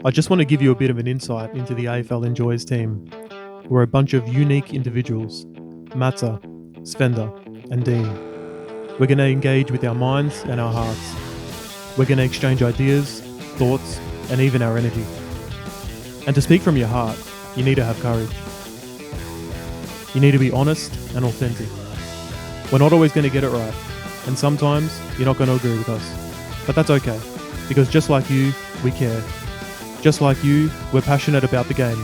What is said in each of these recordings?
I just want to give you a bit of an insight into the AFL Enjoys team. We're a bunch of unique individuals, Matsa, Sfenda, and Dean. We're going to engage with our minds and our hearts. We're going to exchange ideas, thoughts, and even our energy. And to speak from your heart, you need to have courage. You need to be honest and authentic. We're not always going to get it right, and sometimes you're not going to agree with us. But that's okay, because just like you, we care. Just like you, we're passionate about the game.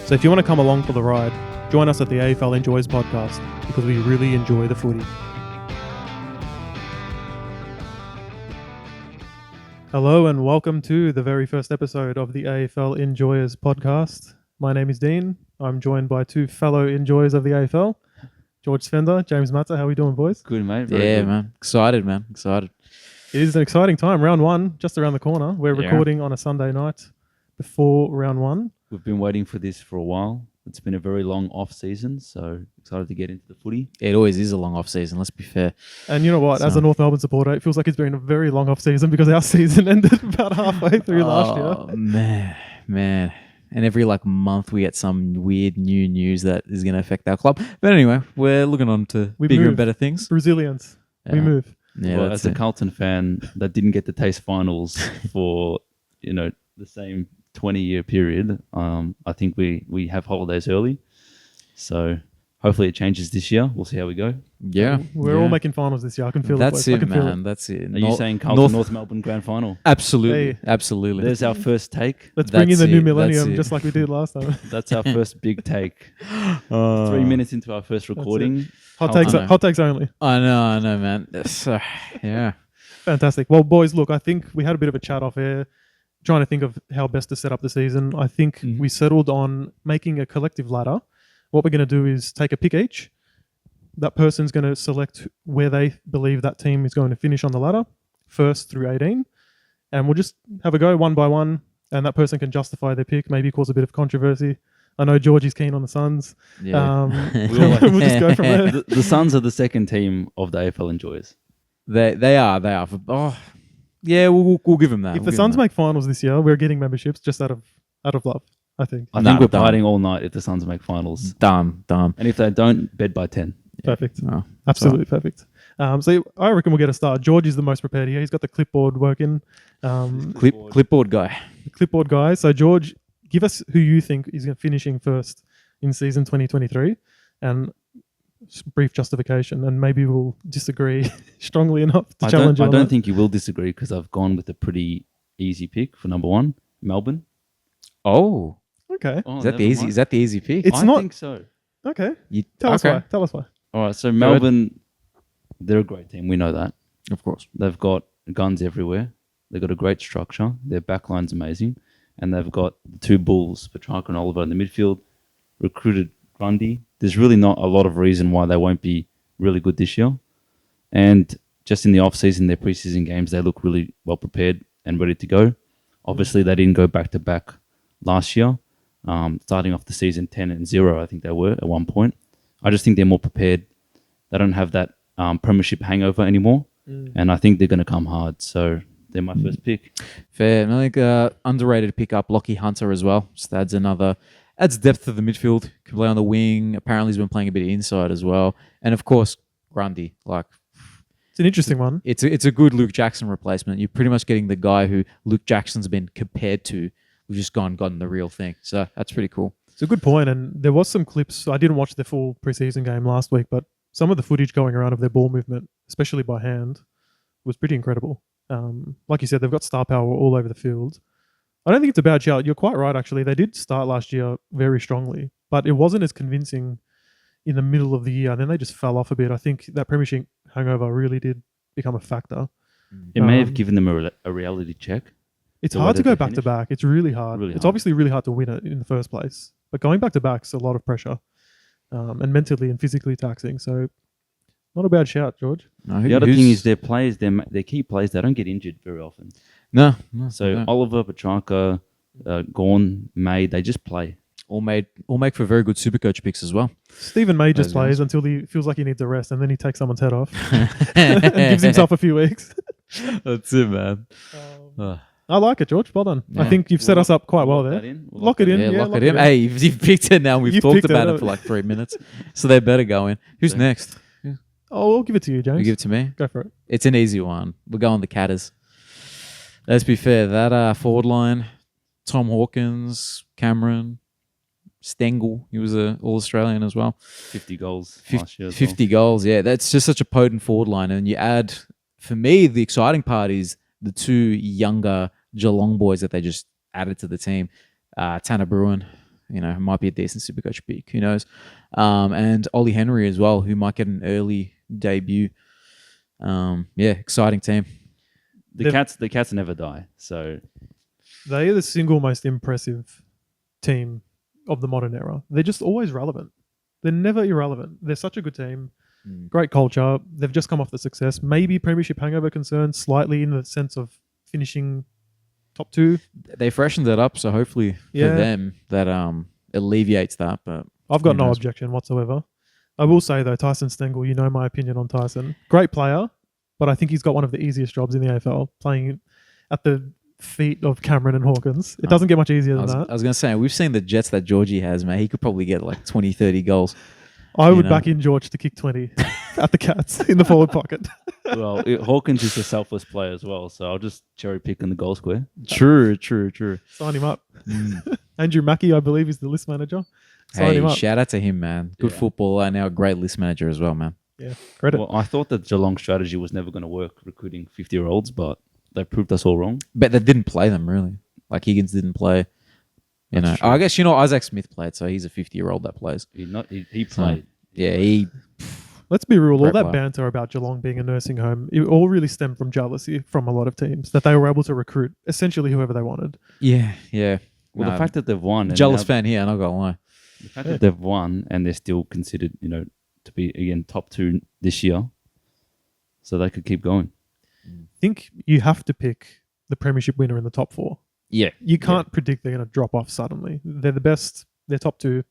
So if you want to come along for the ride, join us at the AFL Enjoys podcast, because we really enjoy the footy. Hello and welcome to the very first episode of the AFL Enjoyers podcast. My name is Dean. I'm joined by two fellow enjoyers of the AFL, George Sfenda, James Matsa. How are we doing, boys? Good, mate. Very good. Man. Excited. It is an exciting time. Round one, just around the corner. We're recording on a Sunday night before round one. We've been waiting for this for a while. It's been a very long off season, so excited to get into the footy. It always is a long off season, let's be fair. And you know what, as a North Melbourne supporter, it feels like it's been a very long off season because our season ended about halfway through last year. Man. And every month we get some weird new news that is going to affect our club. But anyway, we're looking on to bigger and better things. Resilience. Yeah. We move. Yeah, well, as a Carlton fan that didn't get to taste finals for, the same 20-year period, I think we have holidays early. So hopefully it changes this year. We'll see how we go. Yeah. We're all making finals this year. I can feel That's it. That's it. Are you saying Carlton North Melbourne Grand Final? Absolutely. Hey. Absolutely. There's our first take. Let's bring in the new millennium just like we did last time. That's our first big take. 3 minutes into our first recording. Hot takes only. I know, man. Yeah. Fantastic. Well, boys, look, I think we had a bit of a chat off air, trying to think of how best to set up the season. I think we settled on making a collective ladder. What we're going to do is take a pick each. That person's going to select where they believe that team is going to finish on the ladder, 1st through 18. And we'll just have a go one by one, and that person can justify their pick, maybe cause a bit of controversy. I know Georgie's keen on the Suns. Yeah. We'll just go from there. The Suns are the second team of the AFL Enjoyers. They are. Yeah, we'll give them that. If the Suns make finals this year, we're getting memberships just out of love, I think. I think we're partying all night if the Suns make finals. Dumb. And if they don't, bed by 10. Perfect. Yeah. Absolutely perfect. So I reckon we'll get a start. George is the most prepared here. He's got the clipboard working. Clipboard guy. Clipboard guy. So George, give us who you think is finishing first in season 2023 and brief justification, and maybe we'll disagree strongly enough to challenge you. I don't think you will disagree because I've gone with a pretty easy pick for number one, Melbourne. Oh. Okay. Is that the easy pick? I think so. Okay. Tell us why. All right. So Melbourne, they're a great team. We know that. Of course. They've got guns everywhere. They've got a great structure. Their backline's amazing. And they've got the two bulls, Petrarca and Oliver in the midfield, recruited Grundy. There's really not a lot of reason why they won't be really good this year. And just in the off-season, their preseason games, they look really well prepared and ready to go. Obviously, they didn't go back-to-back last year. Starting off the season 10-0, I think they were at one point. I just think they're more prepared. They don't have that premiership hangover anymore. And I think they're going to come hard. So they're my first pick. Fair. And I think underrated pickup, Lockie Hunter as well. Just adds depth to the midfield. Can play on the wing. Apparently he's been playing a bit inside as well. And of course, Grundy. It's an interesting one. It's a good Luke Jackson replacement. You're pretty much getting the guy who Luke Jackson's been compared to. We've just gotten the real thing. So that's pretty cool. It's a good point. And there was some clips. I didn't watch the full preseason game last week, but some of the footage going around of their ball movement, especially by hand, was pretty incredible. Like you said, they've got star power all over the field. I don't think it's a bad shout. You're quite right, actually. They did start last year very strongly, but it wasn't as convincing in the middle of the year. And then they just fell off a bit. I think that premiership hangover really did become a factor. It may have given them a reality check. It's hard to go back-to-back. It's really hard. It's obviously really hard to win it in the first place. But going back-to-back is a lot of pressure and mentally and physically taxing. So not a bad shout, George. No, the other thing is their players, their key players, they don't get injured very often. No. So Oliver, Petrarca, Gawn, May, they just play. All make for very good Supercoach picks as well. Stephen May just plays until he feels like he needs a rest, and then he takes someone's head off and gives himself a few weeks. That's it, man. I like it, George. Well done. I Yeah. think you've set us up quite well Lock there. that in. We'll Lock it in. Yeah, Yeah, lock it in. Hey, you've picked it now. We've You've talked picked it, about it haven't for like 3 minutes. So they better go in. Who's Yeah. next? Oh, I'll give it to you, James. You give it to me? Go for it. It's an easy one. We'll go on the Catters. Let's be fair. That forward line, Tom Hawkins, Cameron, Stengel. He was an All-Australian as well. 50 goals 50, last year as 50 goals. Yeah, that's just such a potent forward line. And you add, for me, the exciting part is the two younger Geelong boys that they just added to the team. Tanner Bruin, might be a decent Supercoach pick. Who knows? And Ollie Henry as well, who might get an early debut. Exciting team. well. The Cats never die. So They are the single most impressive team of the modern era. They're just always relevant. They're never irrelevant. They're such a good team. Great culture. They've just come off the success. Maybe premiership hangover concerns slightly in the sense of finishing top 2. They freshened it up, so hopefully for Yeah. them that alleviates that. But I've got Who no knows? objection whatsoever. I will say though, Tyson Stengel, you know my opinion on Tyson. Great player, but I think he's got one of the easiest jobs in the AFL, playing at the feet of Cameron and Hawkins. It doesn't get much easier I than was that. going to say, we've seen the Jets that Georgie has, man. He could probably get like 20, 30 goals. I would know. back in George to kick 20 at the Cats in the forward pocket. Hawkins is a selfless player as well. So I'll just cherry pick in the goal square. True. Sign him up. Andrew Mackey, I believe, is the list manager. Sign Hey, him up. shout out to him, man. Good Yeah. footballer and now a great list manager as well, man. Yeah, credit. Well, I thought that Geelong strategy was never going to work recruiting 50-year-olds, but they proved us all wrong. But they didn't play them, really. Like Higgins didn't play. That's true. I guess, Isaac Smith played, so he's a 50-year-old that plays. He played. Yeah, he... Let's be real. All Great that player. banter about Geelong being a nursing home, it all really stemmed from jealousy from a lot of teams that they were able to recruit essentially whoever they wanted. Yeah. Well, the fact that they've won, and Jealous now- fan here, I'm not going to lie. the fact that they've won and they're still considered, to be again top 2 this year, so they could keep going. I think you have to pick the premiership winner in the top 4. Yeah. You can't predict they're going to drop off suddenly. They're the best. They're top 2.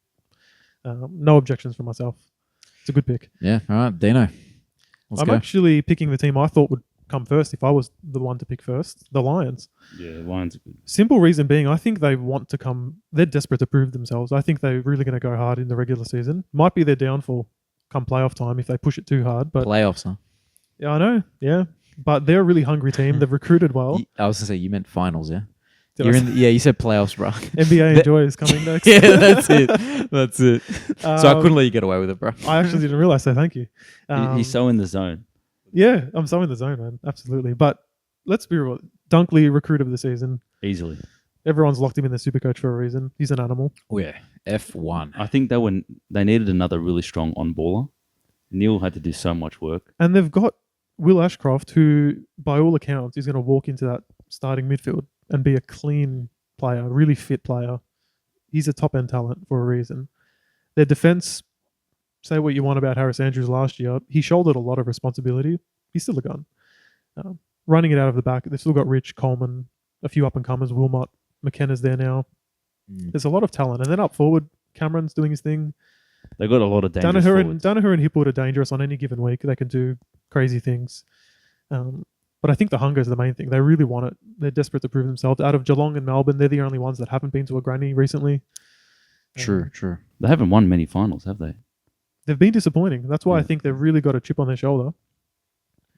No objections from myself. It's a good pick. Yeah. All right, Dino. Let's I'm go. actually picking the team I thought would come first if I was the one to pick first, the Lions. Yeah, Lions are good. Simple reason being, I think they want to come. They're desperate to prove themselves. I think they're really going to go hard in the regular season. Might be their downfall come playoff time if they push it too hard. But Playoffs, huh? yeah, I know. Yeah, but they're a really hungry team. They've recruited well. I was going to say, you meant finals, yeah? Did I say- You said playoffs, bro. NBA Enjoy is coming next. Yeah, that's it. So I couldn't let you get away with it, bro. I actually didn't realize. So thank you. He's so in the zone. Yeah, I'm so in the zone, man. Absolutely. But let's be real. Dunkley, recruit of the season. Easily. Everyone's locked him in the Supercoach for a reason. He's an animal. Oh, yeah. F1. I think they needed another really strong on-baller. Neil had to do so much work. And they've got Will Ashcroft, who, by all accounts, is going to walk into that starting midfield and be a clean player, really fit player. He's a top-end talent for a reason. Their defense, say what you want about Harris Andrews last year, he shouldered a lot of responsibility. He's still a gun. Running it out of the back, they've still got Rich, Coleman, a few up-and-comers, Wilmot, McKenna's there now. There's a lot of talent. And then up forward, Cameron's doing his thing. They got a lot of dangerous forwards. Danaher and Hipwood are dangerous on any given week. They can do crazy things. But I think the hunger is the main thing. They really want it. They're desperate to prove themselves. Out of Geelong and Melbourne, they're the only ones that haven't been to a granny recently. True. They haven't won many finals, have they? They've been disappointing. That's why I Yeah. think they've really got a chip on their shoulder.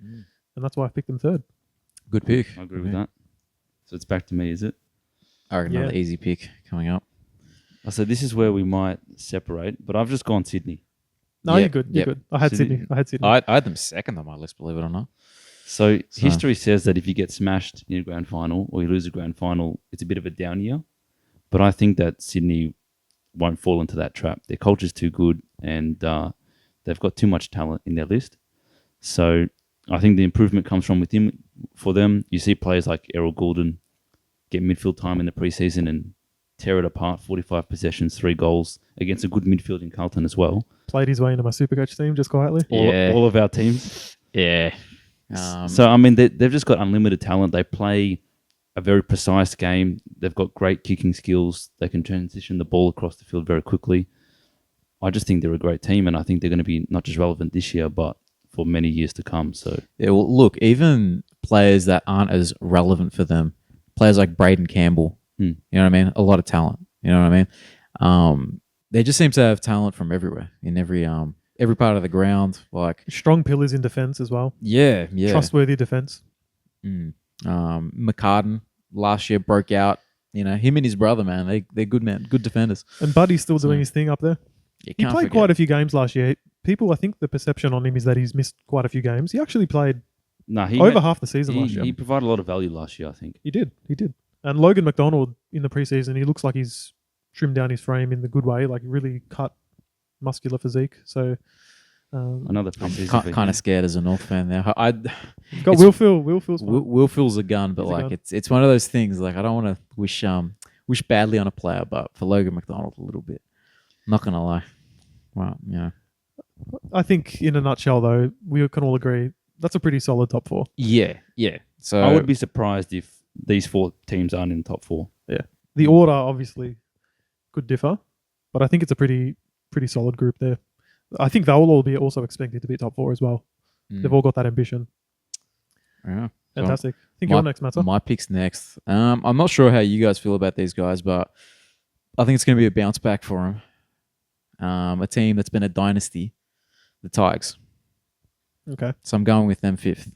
And that's why I picked them third. Good pick. I agree with that. So it's back to me, is it? I reckon another Yeah. easy pick coming up. So this is where we might separate, but I've just gone Sydney. No, Yep, you're good. You're yep. good. I had Sydney. Sydney. I had them second on my list, believe it or not. So So- history says that if you get smashed in a grand final or you lose a grand final, it's a bit of a down year. But I think that Sydney won't fall into that trap. Their culture's too good and they've got too much talent in their list. So I think the improvement comes from within for them. You see players like Errol Goulden get midfield time in the preseason and tear it apart, 45 possessions, 3 goals against a good midfield in Carlton as well. Played his way into my Supercoach team just quietly. Yeah. All of our teams. Yeah. So, I mean, they've just got unlimited talent. They play a very precise game. They've got great kicking skills. They can transition the ball across the field very quickly. I just think they're a great team, and I think they're going to be not just relevant this year, but for many years to come. So, Yeah, well, look, even players that aren't as relevant for them players like Braden Campbell. Hmm. You know what I mean? A lot of talent. You know what I mean? They just seem to have talent from everywhere in every part of the ground. Like Strong pillars in defense as well. yeah. Trustworthy defense. McCartan last year broke out. You know, him and his brother, man, they're good men, good defenders. And Buddy's still doing his thing up there. You He can't played forget. quite a few games last year. People, I think the perception on him is that he's missed quite a few games. He actually played Nah, over half the season last year. He provided a lot of value last year, I think. He did. And Logan McDonald in the preseason, he looks like he's trimmed down his frame in the good way, like really cut muscular physique. So Another preseason. Kind of scared as a North fan now. got Will Phil. Will Phil's fine. Will Phil's a gun, but He's a like gun. it's one of those things. Like I don't want to wish badly on a player, but for Logan McDonald a little bit. Not gonna lie. Well, you know. I think in a nutshell, though, we can all agree that's a pretty solid top four. Yeah. So I would be surprised if these 4 teams aren't in top 4. Yeah. The order obviously could differ, but I think it's a pretty solid group there. I think they'll all be also expected to be top 4 as well. They've all got that ambition. Yeah. Fantastic. I think you're next, Matsa. My pick's next. I'm not sure how you guys feel about these guys, but I think it's going to be a bounce back for them. A team that's been a dynasty, the Tigers. Okay. So I'm going with them 5th.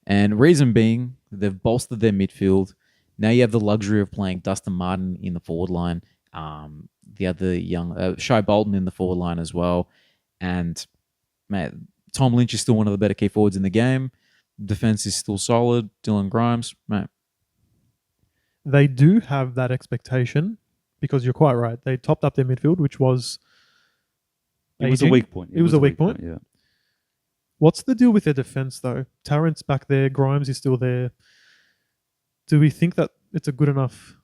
And reason being, they've bolstered their midfield. Now you have the luxury of playing Dustin Martin in the forward line. The other young Shai Bolton in the forward line as well. And man, Tom Lynch is still one of the better key forwards in the game. Defense is still solid. Dylan Grimes, man. They do have that expectation because you're quite right. They topped up their midfield, which was It was a aging. weak point. It was a weak point. Yeah. What's the deal with their defense, though? Tarrant's back there. Grimes is still there. Do we think that it's a good enough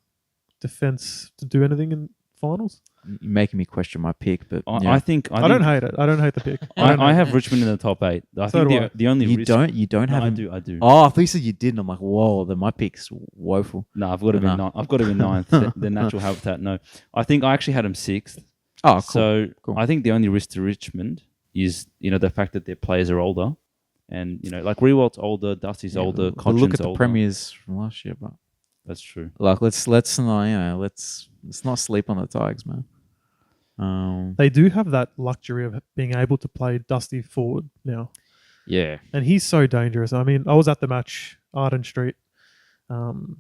defense to do anything in finals? You're making me question my pick, but I think I don't hate it. I don't hate the pick. I have Richmond in the top 8. I So do I. think the only you risk, don't No, have I him. do. I do. Oh, I thought you said you didn't. I'm like, whoa, then my pick's woeful. No, I've got to be No. ninth. I've got to be ninth. The natural habitat. No, I think I actually had him 6th. Oh, cool. So Cool. I think the only risk to Richmond is the fact that their players are older, and like Rewalt's older, Dusty's older, but Cochin's look at the older. premiers from last year, but That's true. like let's not let's not sleep on the Tigers, man. They do have that luxury of being able to play Dusty forward now. Yeah, And he's so dangerous. I mean, I was at the match, Arden Street, The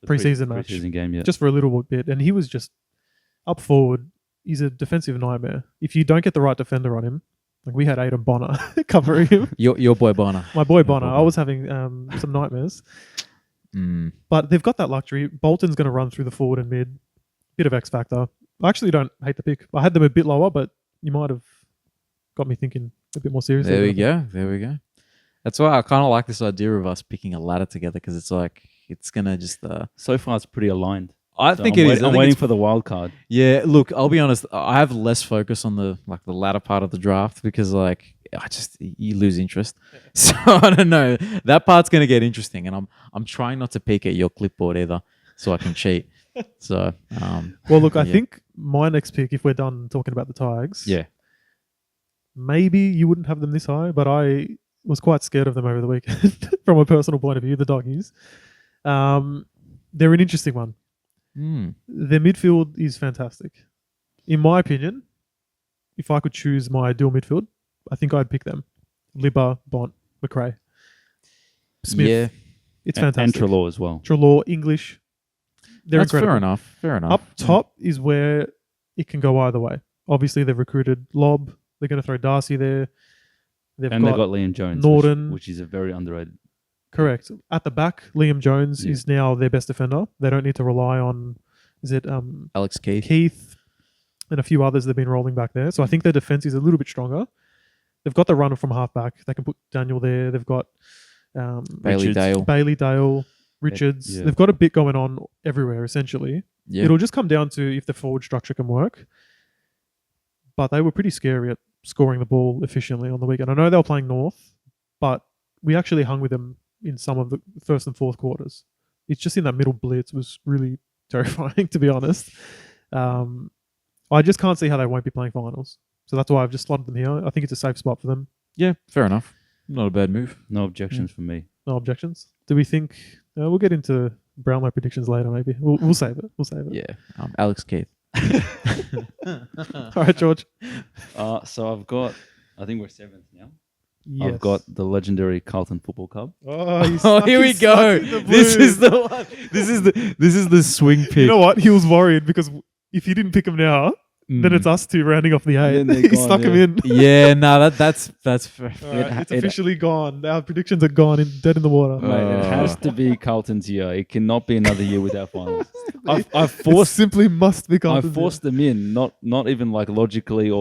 Pre-season match. Pre-season game, yeah. just for a little bit, and he was just up forward. He's a defensive nightmare. If you don't get the right defender on him, like we had Aidan Bonner covering him. your boy Bonner. My boy Bonner. Bonner. I was having some nightmares. Mm. But they've got that luxury. Bolton's going to run through the forward and mid. Bit of X factor. I actually don't hate the pick. I had them a bit lower, but you might have got me thinking a bit more seriously. There we go. That's why I kind of like this idea of us picking a ladder together because it's like it's gonna just. So far, it's pretty aligned. I So think I'm it wait- is. I I'm think waiting it's- for the wild card. Yeah, look, I'll be honest. I have less focus on the latter part of the draft because you lose interest. So I don't know. That part's gonna get interesting, and I'm trying not to peek at your clipboard either, so I can cheat. So Well, look, I yeah. think my next pick, if we're done talking about the Tigers, yeah, maybe you wouldn't have them this high, but I was quite scared of them over the weekend from a personal point of view, the Doggies. They're an interesting one. Their midfield is fantastic. In my opinion, if I could choose my ideal midfield, I think I'd pick them. Libba, Bont, McRae, Smith. Yeah, It's And fantastic. Trelaw as well. Trelaw, English. They're that's incredible. fair enough. Up top is where it can go either way. Obviously, they've recruited Lob. They're going to throw Darcy there. They've got Liam Jones, Norton. which is a very underrated. Correct. At the back, Liam Jones Yeah. is now their best defender. They don't need to rely on, Alex Keith. Keith and a few others they've been rolling back there. So I think their defense is a little bit stronger. They've got the runner from halfback. They can put Daniel there. They've got Bailey Richards. Dale. Richards. Yeah. They've got a bit going on everywhere, essentially. Yeah. It'll just come down to if the forward structure can work. But they were pretty scary at scoring the ball efficiently on the weekend. I know they were playing North, but we actually hung with them in some of the first and fourth quarters. It's just in that middle blitz was really terrifying, to be honest. I just can't see how they won't be playing finals. So that's why I've just slotted them here. I think it's a safe spot for them. Yeah, fair enough. Not a bad move. No objections from me. No objections. Do we think... we'll get into brown my predictions later. Maybe we'll save it. We'll save it. Yeah, Alex Keith. All right, George. So I've got. I think we're 7th now. Yes. I've got the legendary Carlton Football Club. Oh, here we go. This is the one. This is the swing pick. You know what? He was worried because if you didn't pick him now, then it's us two rounding off the 8. Then they're He gone, stuck him yeah. in. Yeah, no, that's fair. All right, it's officially gone. Our predictions are gone, dead in the water. Mate, it has to be Carlton's year. It cannot be another year without finals. I've It forced simply must be I Carlton. forced them in, not even like logically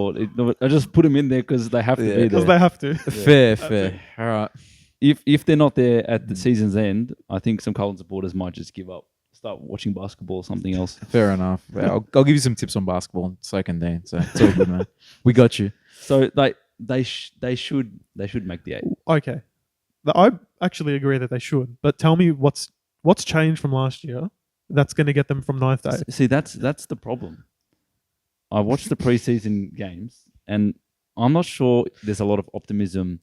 I just put them in there because they have to be because there. they have to. Fair. All right. If they're not there at the season's end, I think some Carlton supporters might just give up, start watching basketball or something else. Fair enough. Well, I'll give you some tips on basketball. So can Dean. So it's all good, man. We got you. So they should make the 8. Okay, I actually agree that they should. But tell me what's changed from last year that's going to get them from 9th to 8th. See, that's the problem. I watched the preseason games, and I'm not sure there's a lot of optimism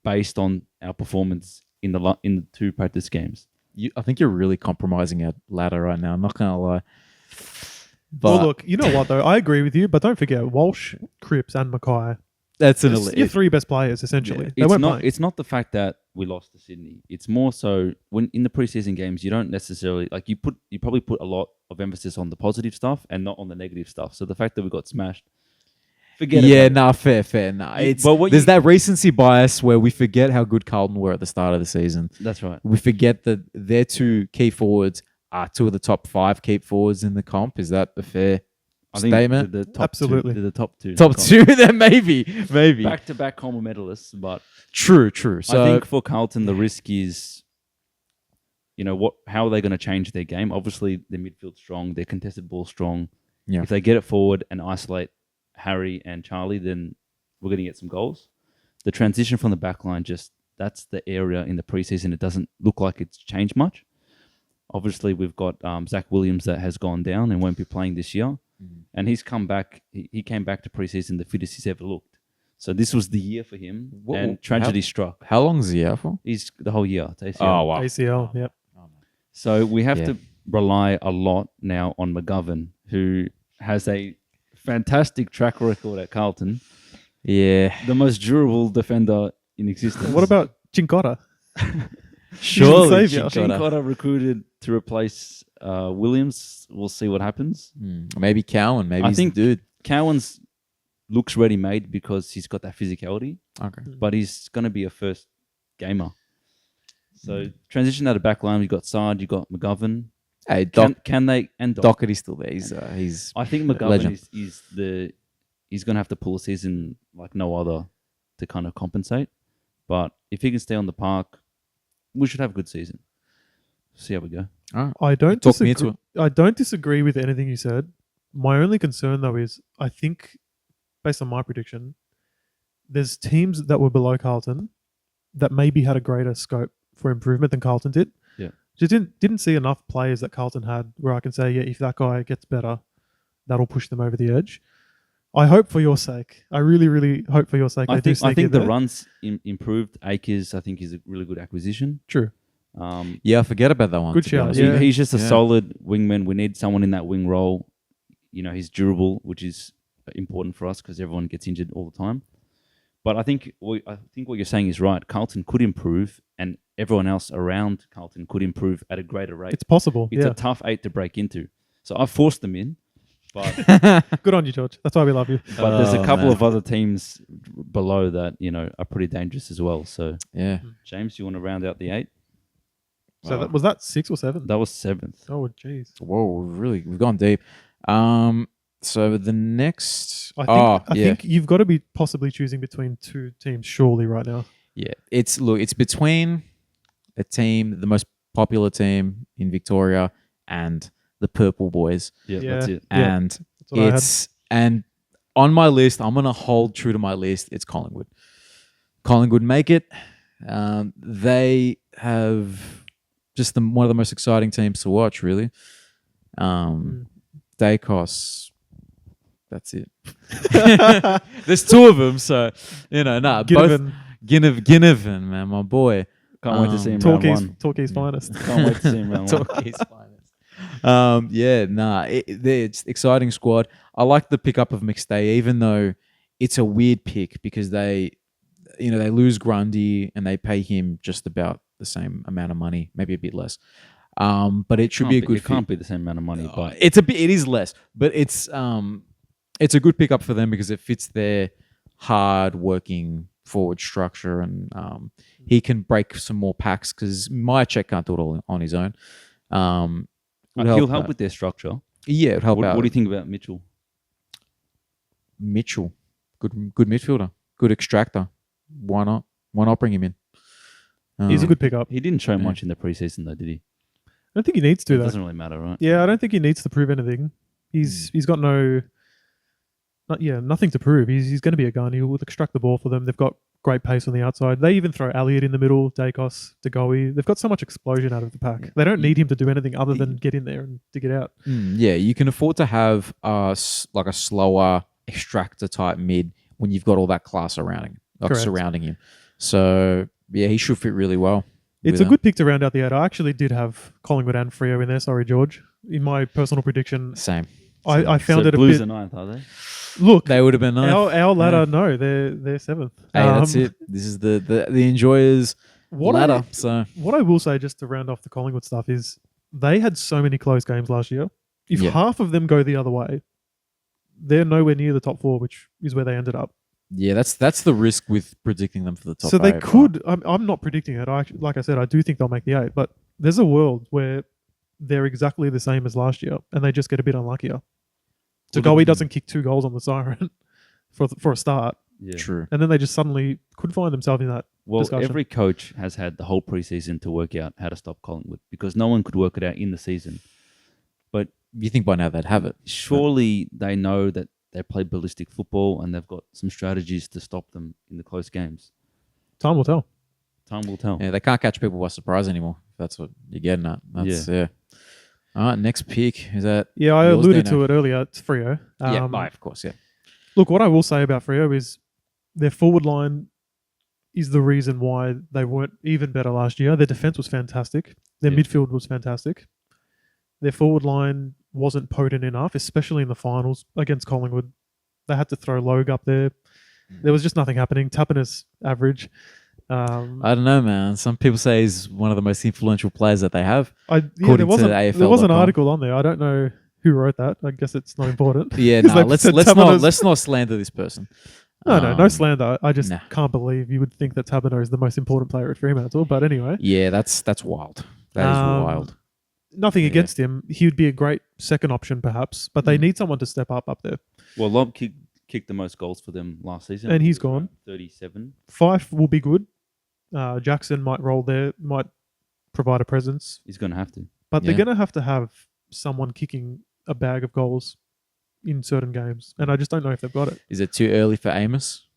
based on our performance in the 2 practice games. I think you're really compromising our ladder right now. I'm not gonna lie. But Well, look, you know what though? I agree with you, but don't forget Walsh, Cripps, and Mackay. that's an It's elite. your 3 best players essentially. They It's weren't not. playing. It's not the fact that we lost to Sydney. It's more so when in the preseason games, you don't necessarily like you probably put a lot of emphasis on the positive stuff and not on the negative stuff. So the fact that we got smashed, forget. Yeah, about it. fair. Nah, You- it's but what there's you- that recency bias where we forget how good Carlton were at the start of the season. That's right. We forget that their 2 key forwards are 2 of the top 5 key forwards in the comp. Is that a fair I think statement? the top Absolutely. the top 2. Top 2, then maybe. Back to back Coleman medalists, but True. So I think for Carlton the risk is, how are they going to change their game? Obviously, their midfield strong, their contested ball strong. Yeah. If they get it forward and isolate Harry and Charlie, then we're going to get some goals. The transition from the back line, that's the area in the preseason. It doesn't look like it's changed much. Obviously, we've got Zach Williams that has gone down and won't be playing this year. And he's come back. He came back to preseason the fittest he's ever looked. So this was the year for him, and tragedy struck. how long is he out for? He's the whole year. It's ACL. Oh wow. ACL. Yep. So we have Yeah. to rely a lot now on McGovern, who has a fantastic track record at Carlton, Yeah. the most durable defender in existence. What about Chinkota? Surely. saviour. Chinkota recruited to replace Williams? We'll see what happens. Maybe Cowan. Maybe I he's think the dude. Cowan's looks ready-made because he's got that physicality, Okay. but he's going to be a first gamer. So transition out of back line, you got Sard, you got McGovern. Hey, Doc, Can they and Doc? Dockety's still there. He's I think McGovern legend. he's going to have to pull a season like no other to kind of compensate. But if he can stay on the park, we should have a good season. See how we go. I don't Talk me into disagree. I don't disagree with anything you said. My only concern though is I think, based on my prediction, there's teams that were below Carlton that maybe had a greater scope for improvement than Carlton did. Yeah. Just didn't see enough players that Carlton had where I can say, yeah, if that guy gets better, that'll push them over the edge. I hope for your sake. I really, really hope for your sake. I they do think sneak in the there. runs improved. Akers, I think, is a really good acquisition. True. Yeah, I forget about that one. Good to be shout, honest. yeah. He's just a Yeah. solid wingman. We need someone in that wing role. He's durable, which is important for us because everyone gets injured all the time. But I think what you're saying is right. Carlton could improve, and everyone else around Carlton could improve at a greater rate. It's possible. It's yeah. a tough 8 to break into. So I've forced them in, but Good on you, George. That's why we love you. there's a Oh, couple man. of other teams below that are pretty dangerous as well. So Yeah. James, you want to round out the 8? So was that 6 or 7? That was 7th. Oh, jeez. Whoa, we've gone deep. So the next. I think you've got to be possibly choosing between 2 teams surely right now. Yeah, it's between a team, the most popular team in Victoria, and the Purple Boys, Yeah, Yeah. that's it. Yeah. and That's what I had. it's and on my list, I'm gonna hold true to my list. It's Collingwood. Collingwood make it. They have just one of the most exciting teams to watch, really. Dacos. That's it. There's 2 of them, so both Ginnivan. Ginnivan, man, my boy. Can't wait to see him round one. Torquay's finest. Can't wait to see him round one. Torquay's finest. It's exciting squad. I like the pickup of McStay, even though it's a weird pick because they lose Grundy and they pay him just about the same amount of money, maybe a bit less. But it should be a good. It can't be the same amount of money, but it is less, but it's a good pickup for them because it fits their hard working forward structure, and he can break some more packs because Myercheck can't do it all on his own. he'll help with their structure. Yeah, it'll help out. What do you think about Mitchell? Mitchell, good midfielder, good extractor. Why not? Why not bring him in? He's a good pickup. He didn't show much in the preseason, though, did he? I don't think he needs to. It though. doesn't really matter, right? Yeah, I don't think he needs to prove anything. He's got nothing to prove. He's going to be a gun. He will extract the ball for them. They've got great pace on the outside. They even throw Elliott in the middle, Dacos, Degoe. They've got so much explosion out of the pack. They don't need him to do anything other than get in there and to get out. Yeah, you can afford to have a slower extractor type mid when you've got all that class surrounding him. So yeah, he should fit really well. It's a good pick to round out the eight. I actually did have Collingwood and Freo in there. Sorry, George. In my personal prediction, Same. I found it a Blues bit. are ninth, are they? Look, They would have been nice. our ladder. No, they're seventh. Hey, that's it. This is the enjoyers ladder. So What I will say, just to round off the Collingwood stuff, is they had so many close games last year. If half of them go the other way, they're nowhere near the top four, which is where they ended up. yeah, that's the risk with predicting them for the top. So they eight, could. I'm not predicting it. Like I said, I do think they'll make the eight, but there's a world where they're exactly the same as last year, and they just get a bit unluckier. Degoe doesn't kick 2 goals on the siren for a start, Yeah. True. and then they just suddenly could find themselves in that discussion. Every coach has had the whole preseason to work out how to stop Collingwood because no one could work it out in the season. But You think by now they'd have it? surely they know that they play ballistic football and they've got some strategies to stop them in the close games. Time will tell. Time will tell. Yeah, they can't catch people by surprise anymore. If that's what you're getting at. Yeah. All right, next pick is that. Yeah, I yours, alluded Dino? to it earlier. It's Freo. Of course. Yeah. Look, what I will say about Freo is their forward line is the reason why they weren't even better last year. Their defense was fantastic. Their midfield was fantastic. Their forward line wasn't potent enough, especially in the finals against Collingwood. They had to throw Logue up there. There was just nothing happening. Tappaner's average. I don't know, man. Some people say he's one of the most influential players that they have. There was an AFL.com. article on there. I don't know who wrote that. I guess it's not important. Yeah, 'Cause no. they Let's said not Tappaner's- slander this person. No slander. I just Nah. can't believe you would think that Tappaner is the most important player at Fremantle. But anyway, Yeah, that's wild. That is wild. nothing against him. He would be a great second option, perhaps. But they need someone to step up there. Well, Lob kicked the most goals for them last season. And he's gone. 37. Fife will be good. Jackson might roll there, might provide a presence. He's going to have to. But they're Yeah. going to have someone kicking a bag of goals in certain games. And I just don't know if they've got it. Is it too early for Amos?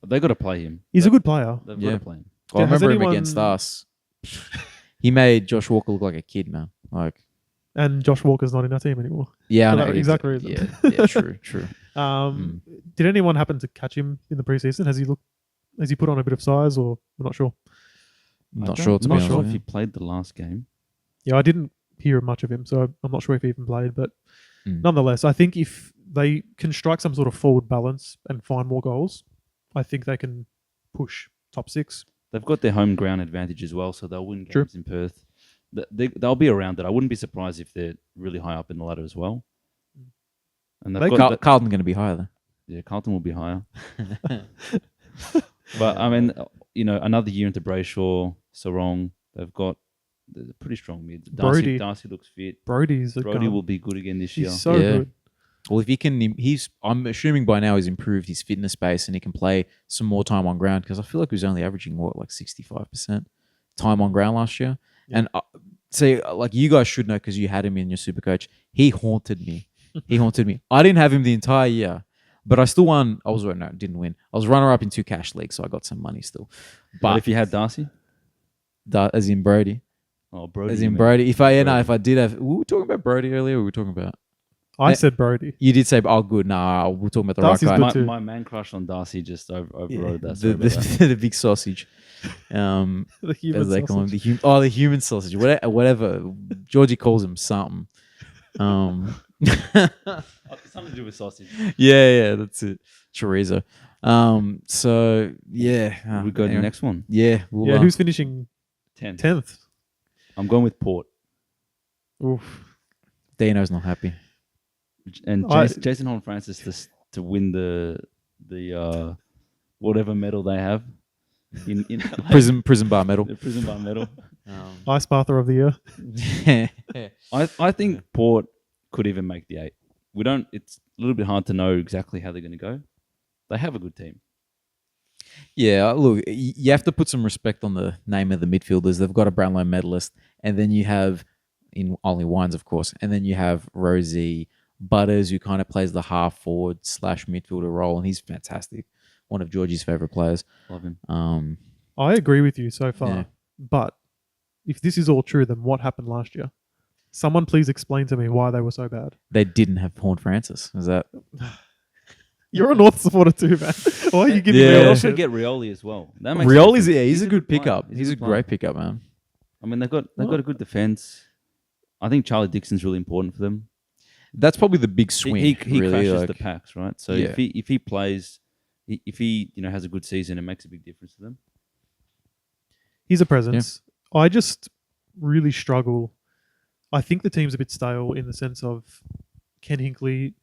They got to play him. He's a good player. They've Yeah. got to play him. Well, I Has remember him anyone- against us. He made Josh Walker look like a kid, man. Like, And Josh Walker's not in our team anymore. yeah, I For know. that exact reason. Yeah, true. Did anyone happen to catch him in the preseason? Has he put on a bit of size, or I'm not sure? Not sure, to be I'm not honest. sure with if you. he played the last game. Yeah, I didn't hear much of him, so I'm not sure if he even played. But Mm. nonetheless, I think if they can strike some sort of forward balance and find more goals, I think they can push top 6. They've got their home ground advantage as well, so they'll win games True. in Perth. They'll be around it. I wouldn't be surprised if they're really high up in the ladder as well. And they've got Carlton going to be higher though. yeah, Carlton will be higher. But I mean, another year into Brayshaw, Sarong, they've got they're pretty strong mids. Brody. Darcy looks fit. Brody's a Brody gun. will be good again this year. He's so Yeah. good. Well, if he can, I'm assuming by now he's improved his fitness base and he can play some more time on ground because I feel like he was only averaging like 65% time on ground last year. And see, like you guys should know because you had him in your super coach. He haunted me. I didn't have him the entire year, but I still won. Didn't win. I was runner up in 2 cash leagues, so I got some money still. But But if you had Darcy, as in Brody, Brody, if I did have, we were talking about Brody earlier. Or we were talking about. I said Brody. You did say, oh, good. Nah, we're talking about the Darcy's right good guy. too. My man crush on Darcy just overrode that. The, Sorry about that. the big sausage. The human As they call him, sausage. the human sausage. Whatever. Georgie calls him something. Something to do with sausage. Yeah, that's it. Chorizo. So yeah, We go to the next one. Yeah, we'll, Yeah, who's finishing 10th? I'm going with Port. Oof. Deano's not happy. And Jason Horne-Francis to win the whatever medal they have in Prison bar medal. the prison bar medal. Ice Bather of the year. I think Port could even make the 8. We don't. It's a little bit hard to know exactly how they're going to go. They have a good team. Yeah, look, you have to put some respect on the name of the midfielders. They've got a Brownlow medalist, and then you have in Ollie Wines, of course, and then you have Rosie Butters, who kind of plays the half forward / midfielder role, and he's fantastic. One of Georgie's favorite players. Love him. I agree with you so far. Yeah. But if this is all true, then what happened last year? Someone please explain to me why they were so bad. They didn't have Horne-Francis. Is that? You're a North supporter too, man. Why are you giving Yeah. me They all also shit? get Rioli as well. That makes Rioli's a difference. he's a good player. pickup. He's a good player. great pickup, man. I mean, they've got a good defense. I think Charlie Dixon's really important for them. That's probably the big swing. He really, crashes like, the packs, right? So Yeah. if he plays, if he has a good season, it makes a big difference to them. He's a presence. I just really struggle. I think the team's a bit stale in the sense of Ken Hinkley.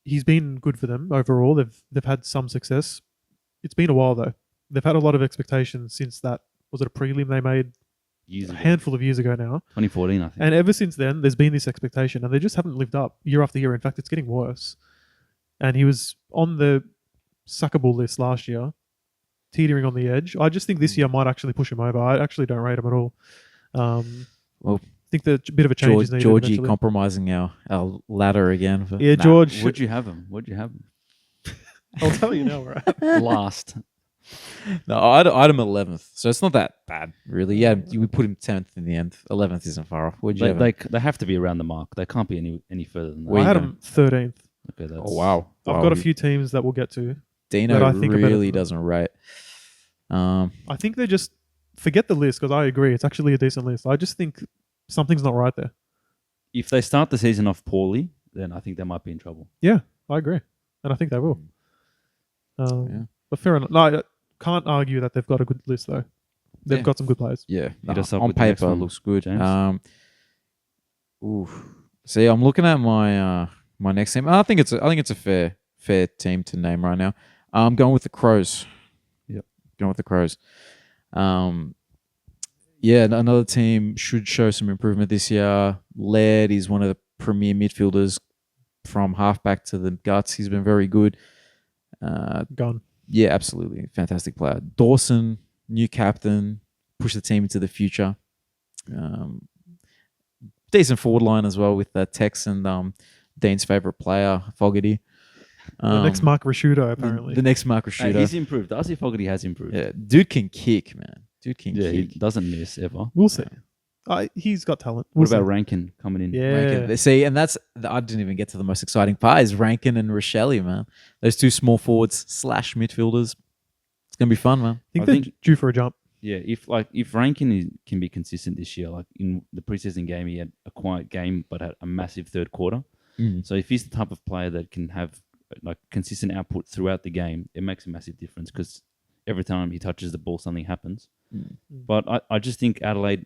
He's been good for them overall. They've had some success. It's been a while though. They've had a lot of expectations since that. Was it a prelim they made Years a ago. handful of years ago now? 2014, I think. And ever since then, there's been this expectation, and they just haven't lived up year after year. In fact, it's getting worse. And he was on the suckable list last year, teetering on the edge. I just think this year might actually push him over. I actually don't rate him at all. Well, I think that a bit of a change is needed. Georgie eventually. compromising our ladder again. Yeah, George. Would you have him? Would you have him? I'll tell you now, right? Last. No, I'd him 11th, so it's not that bad, really. Yeah, we put him 10th in the end. 11th isn't far off. Would you have him? They have to be around the mark. They can't be any further than that. Where I you had going? him 13th. Okay, that's, Oh wow! I've got a few teams that we'll get to. Dino that I think are better really than them. doesn't rate. I think they just forget the list because I agree it's actually a decent list. I just think something's not right there. If they start the season off poorly, then I think they might be in trouble. Yeah, I agree, and I think they will. Yeah. But fair enough. No, I can't argue that they've got a good list though. They've Yeah. got some good players. Yeah, Hit us up on with the next paper one, looks good. James. See, I'm looking at my my next team. I think it's a fair team to name right now. I'm going with the Crows. Yep. Going with the Crows. Yeah, another team should show some improvement this year. Laird is one of the premier midfielders from halfback to the guts. He's been very good. Gone. Yeah, absolutely. Fantastic player. Dawson, new captain, push the team into the future. Decent forward line as well with Tex and Dean's favourite player, Fogarty. The next Mark Rashudo, apparently. The next Mark Hey, Rashudo. he's improved. Darcy Fogarty has improved. Yeah, dude can kick, man. Dude can Yeah, he kick. doesn't miss ever. We'll see. He's got talent. We'll What about see. Rankin coming in? Yeah. Rankin. See, and I didn't even get to the most exciting part is Rankin and Rochelle, man. Those two small forwards / midfielders. It's gonna be fun, man. I think I they're think- due for a jump. Yeah, if Rankin can be consistent this year, like in the preseason game, he had a quiet game but had a massive third quarter. Mm. So if he's the type of player that can have like consistent output throughout the game, it makes a massive difference because every time he touches the ball, something happens. Mm. But I just think Adelaide,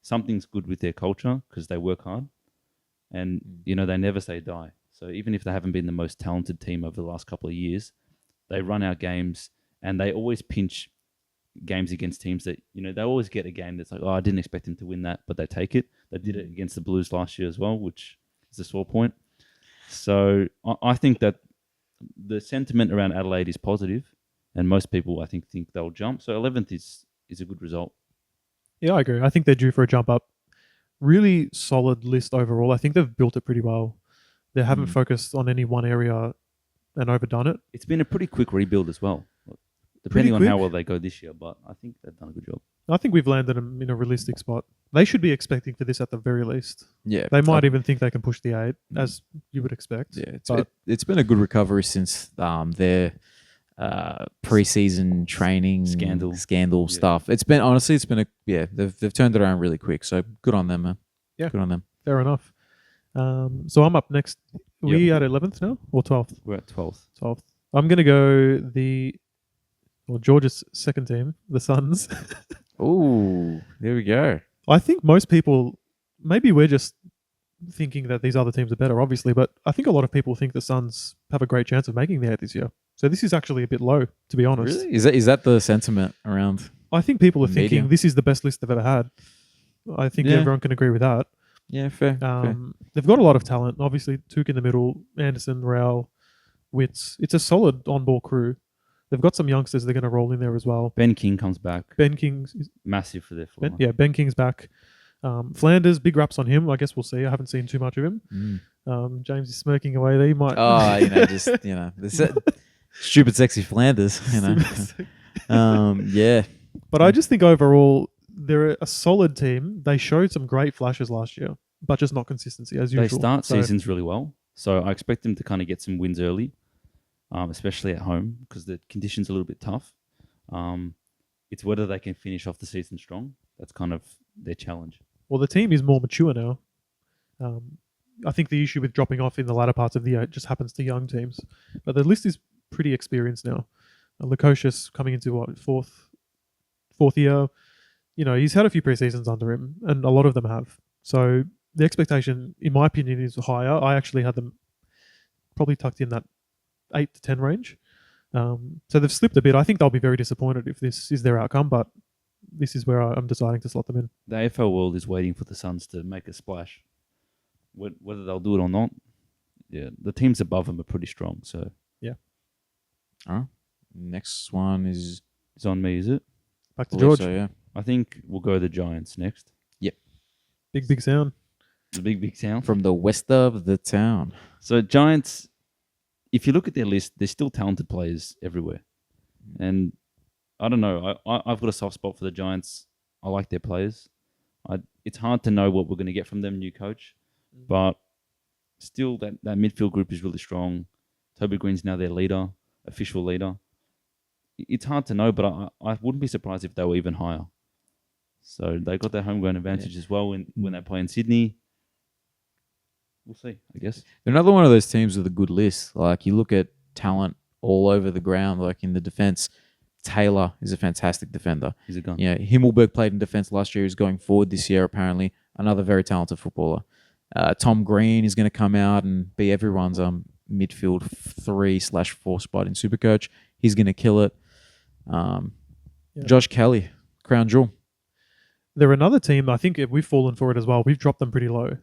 something's good with their culture because they work hard, and they never say die. So even if they haven't been the most talented team over the last couple of years, they run out games and they always pinch games against teams that they always get a game that's like, oh, I didn't expect them to win that, but they take it. They did it against the Blues last year as well, which is a sore point. So I think that the sentiment around Adelaide is positive, and most people I think they'll jump. So 11th is a good result. Yeah, I agree. I think they're due for a jump up. Really solid list overall. I think they've built it pretty well. They haven't focused on any one area and overdone it. It's been a pretty quick rebuild as well, Pretty depending on quick? how well they go this year. But I think they've done a good job. I think we've landed them in a realistic spot. They should be expecting for this at the very least. Yeah, They might even think they can push the 8, as you would expect. Yeah, but it's been a good recovery since their preseason training Scandal. scandal stuff. It's been they've turned it around really quick. So good on them, man. Yeah. Good on them. fair enough. So I'm up next. Are we at 11th now or 12th? We're at 12th. 12th. I'm going to go George's second team, the Suns. Ooh, there we go. I think most people, maybe we're just thinking that these other teams are better, obviously, but I think a lot of people think the Suns have a great chance of making the 8 this year. So this is actually a bit low, to be honest. Really? Is that the sentiment around? I think people are The media? thinking this is the best list they've ever had. I think Yeah. everyone can agree with that. Yeah, fair. They've got a lot of talent. Obviously, Took in the middle, Anderson, Rao, Witts. It's a solid on-ball crew. They've got some youngsters they're going to roll in there as well. Ben King comes back. Ben King's Massive for their floor. Ben King's back. Flanders, big raps on him. I guess we'll see. I haven't seen too much of him. James is smirking away there. He might. The stupid, sexy Flanders. Yeah. But I just think overall they're a solid team. They showed some great flashes last year, but just not consistency as usual. They start So, seasons really well. So I expect them to kind of get some wins early, especially at home because the conditions are a little bit tough. It's whether they can finish off the season strong. That's kind of their challenge. Well, the team is more mature now. I think the issue with dropping off in the latter parts of the year just happens to young teams. But the list is pretty experienced now. Lukosius coming into fourth year. He's had a few preseasons under him, and a lot of them have. So the expectation, in my opinion, is higher. I actually had them probably tucked in that 8 to 10 range. So they've slipped a bit. I think they'll be very disappointed if this is their outcome, but this is where I'm deciding to slot them in. The AFL world is waiting for the Suns to make a splash. Whether they'll do it or not, yeah, the teams above them are pretty strong. So All right. Next one is it's on me, is it? Back to George. So, yeah. I think we'll go the Giants next. Big sound. The big sound. From the west of the town. So Giants, if you look at their list, there's still talented players everywhere. And I don't know. I've got a soft spot for the Giants. I like their players. It's hard to know what we're going to get from them, new coach. But still, that midfield group is really strong. Toby Green's now their leader, official leader. It's hard to know, but I wouldn't be surprised if they were even higher. So they got their homegrown advantage as well when they play in Sydney. We'll see, I guess. They're another one of those teams with a good list. Like, you look at talent all over the ground, like in the defense. Taylor is a fantastic defender. He's a gun. Yeah, Himmelberg played in defense last year. He's going forward this year, apparently. Another very talented footballer. Tom Green is going to come out and be everyone's midfield 3/4 spot in Supercoach. He's going to kill it. Josh Kelly, crown jewel. They're another team. I think we've fallen for it as well. We've dropped them pretty low.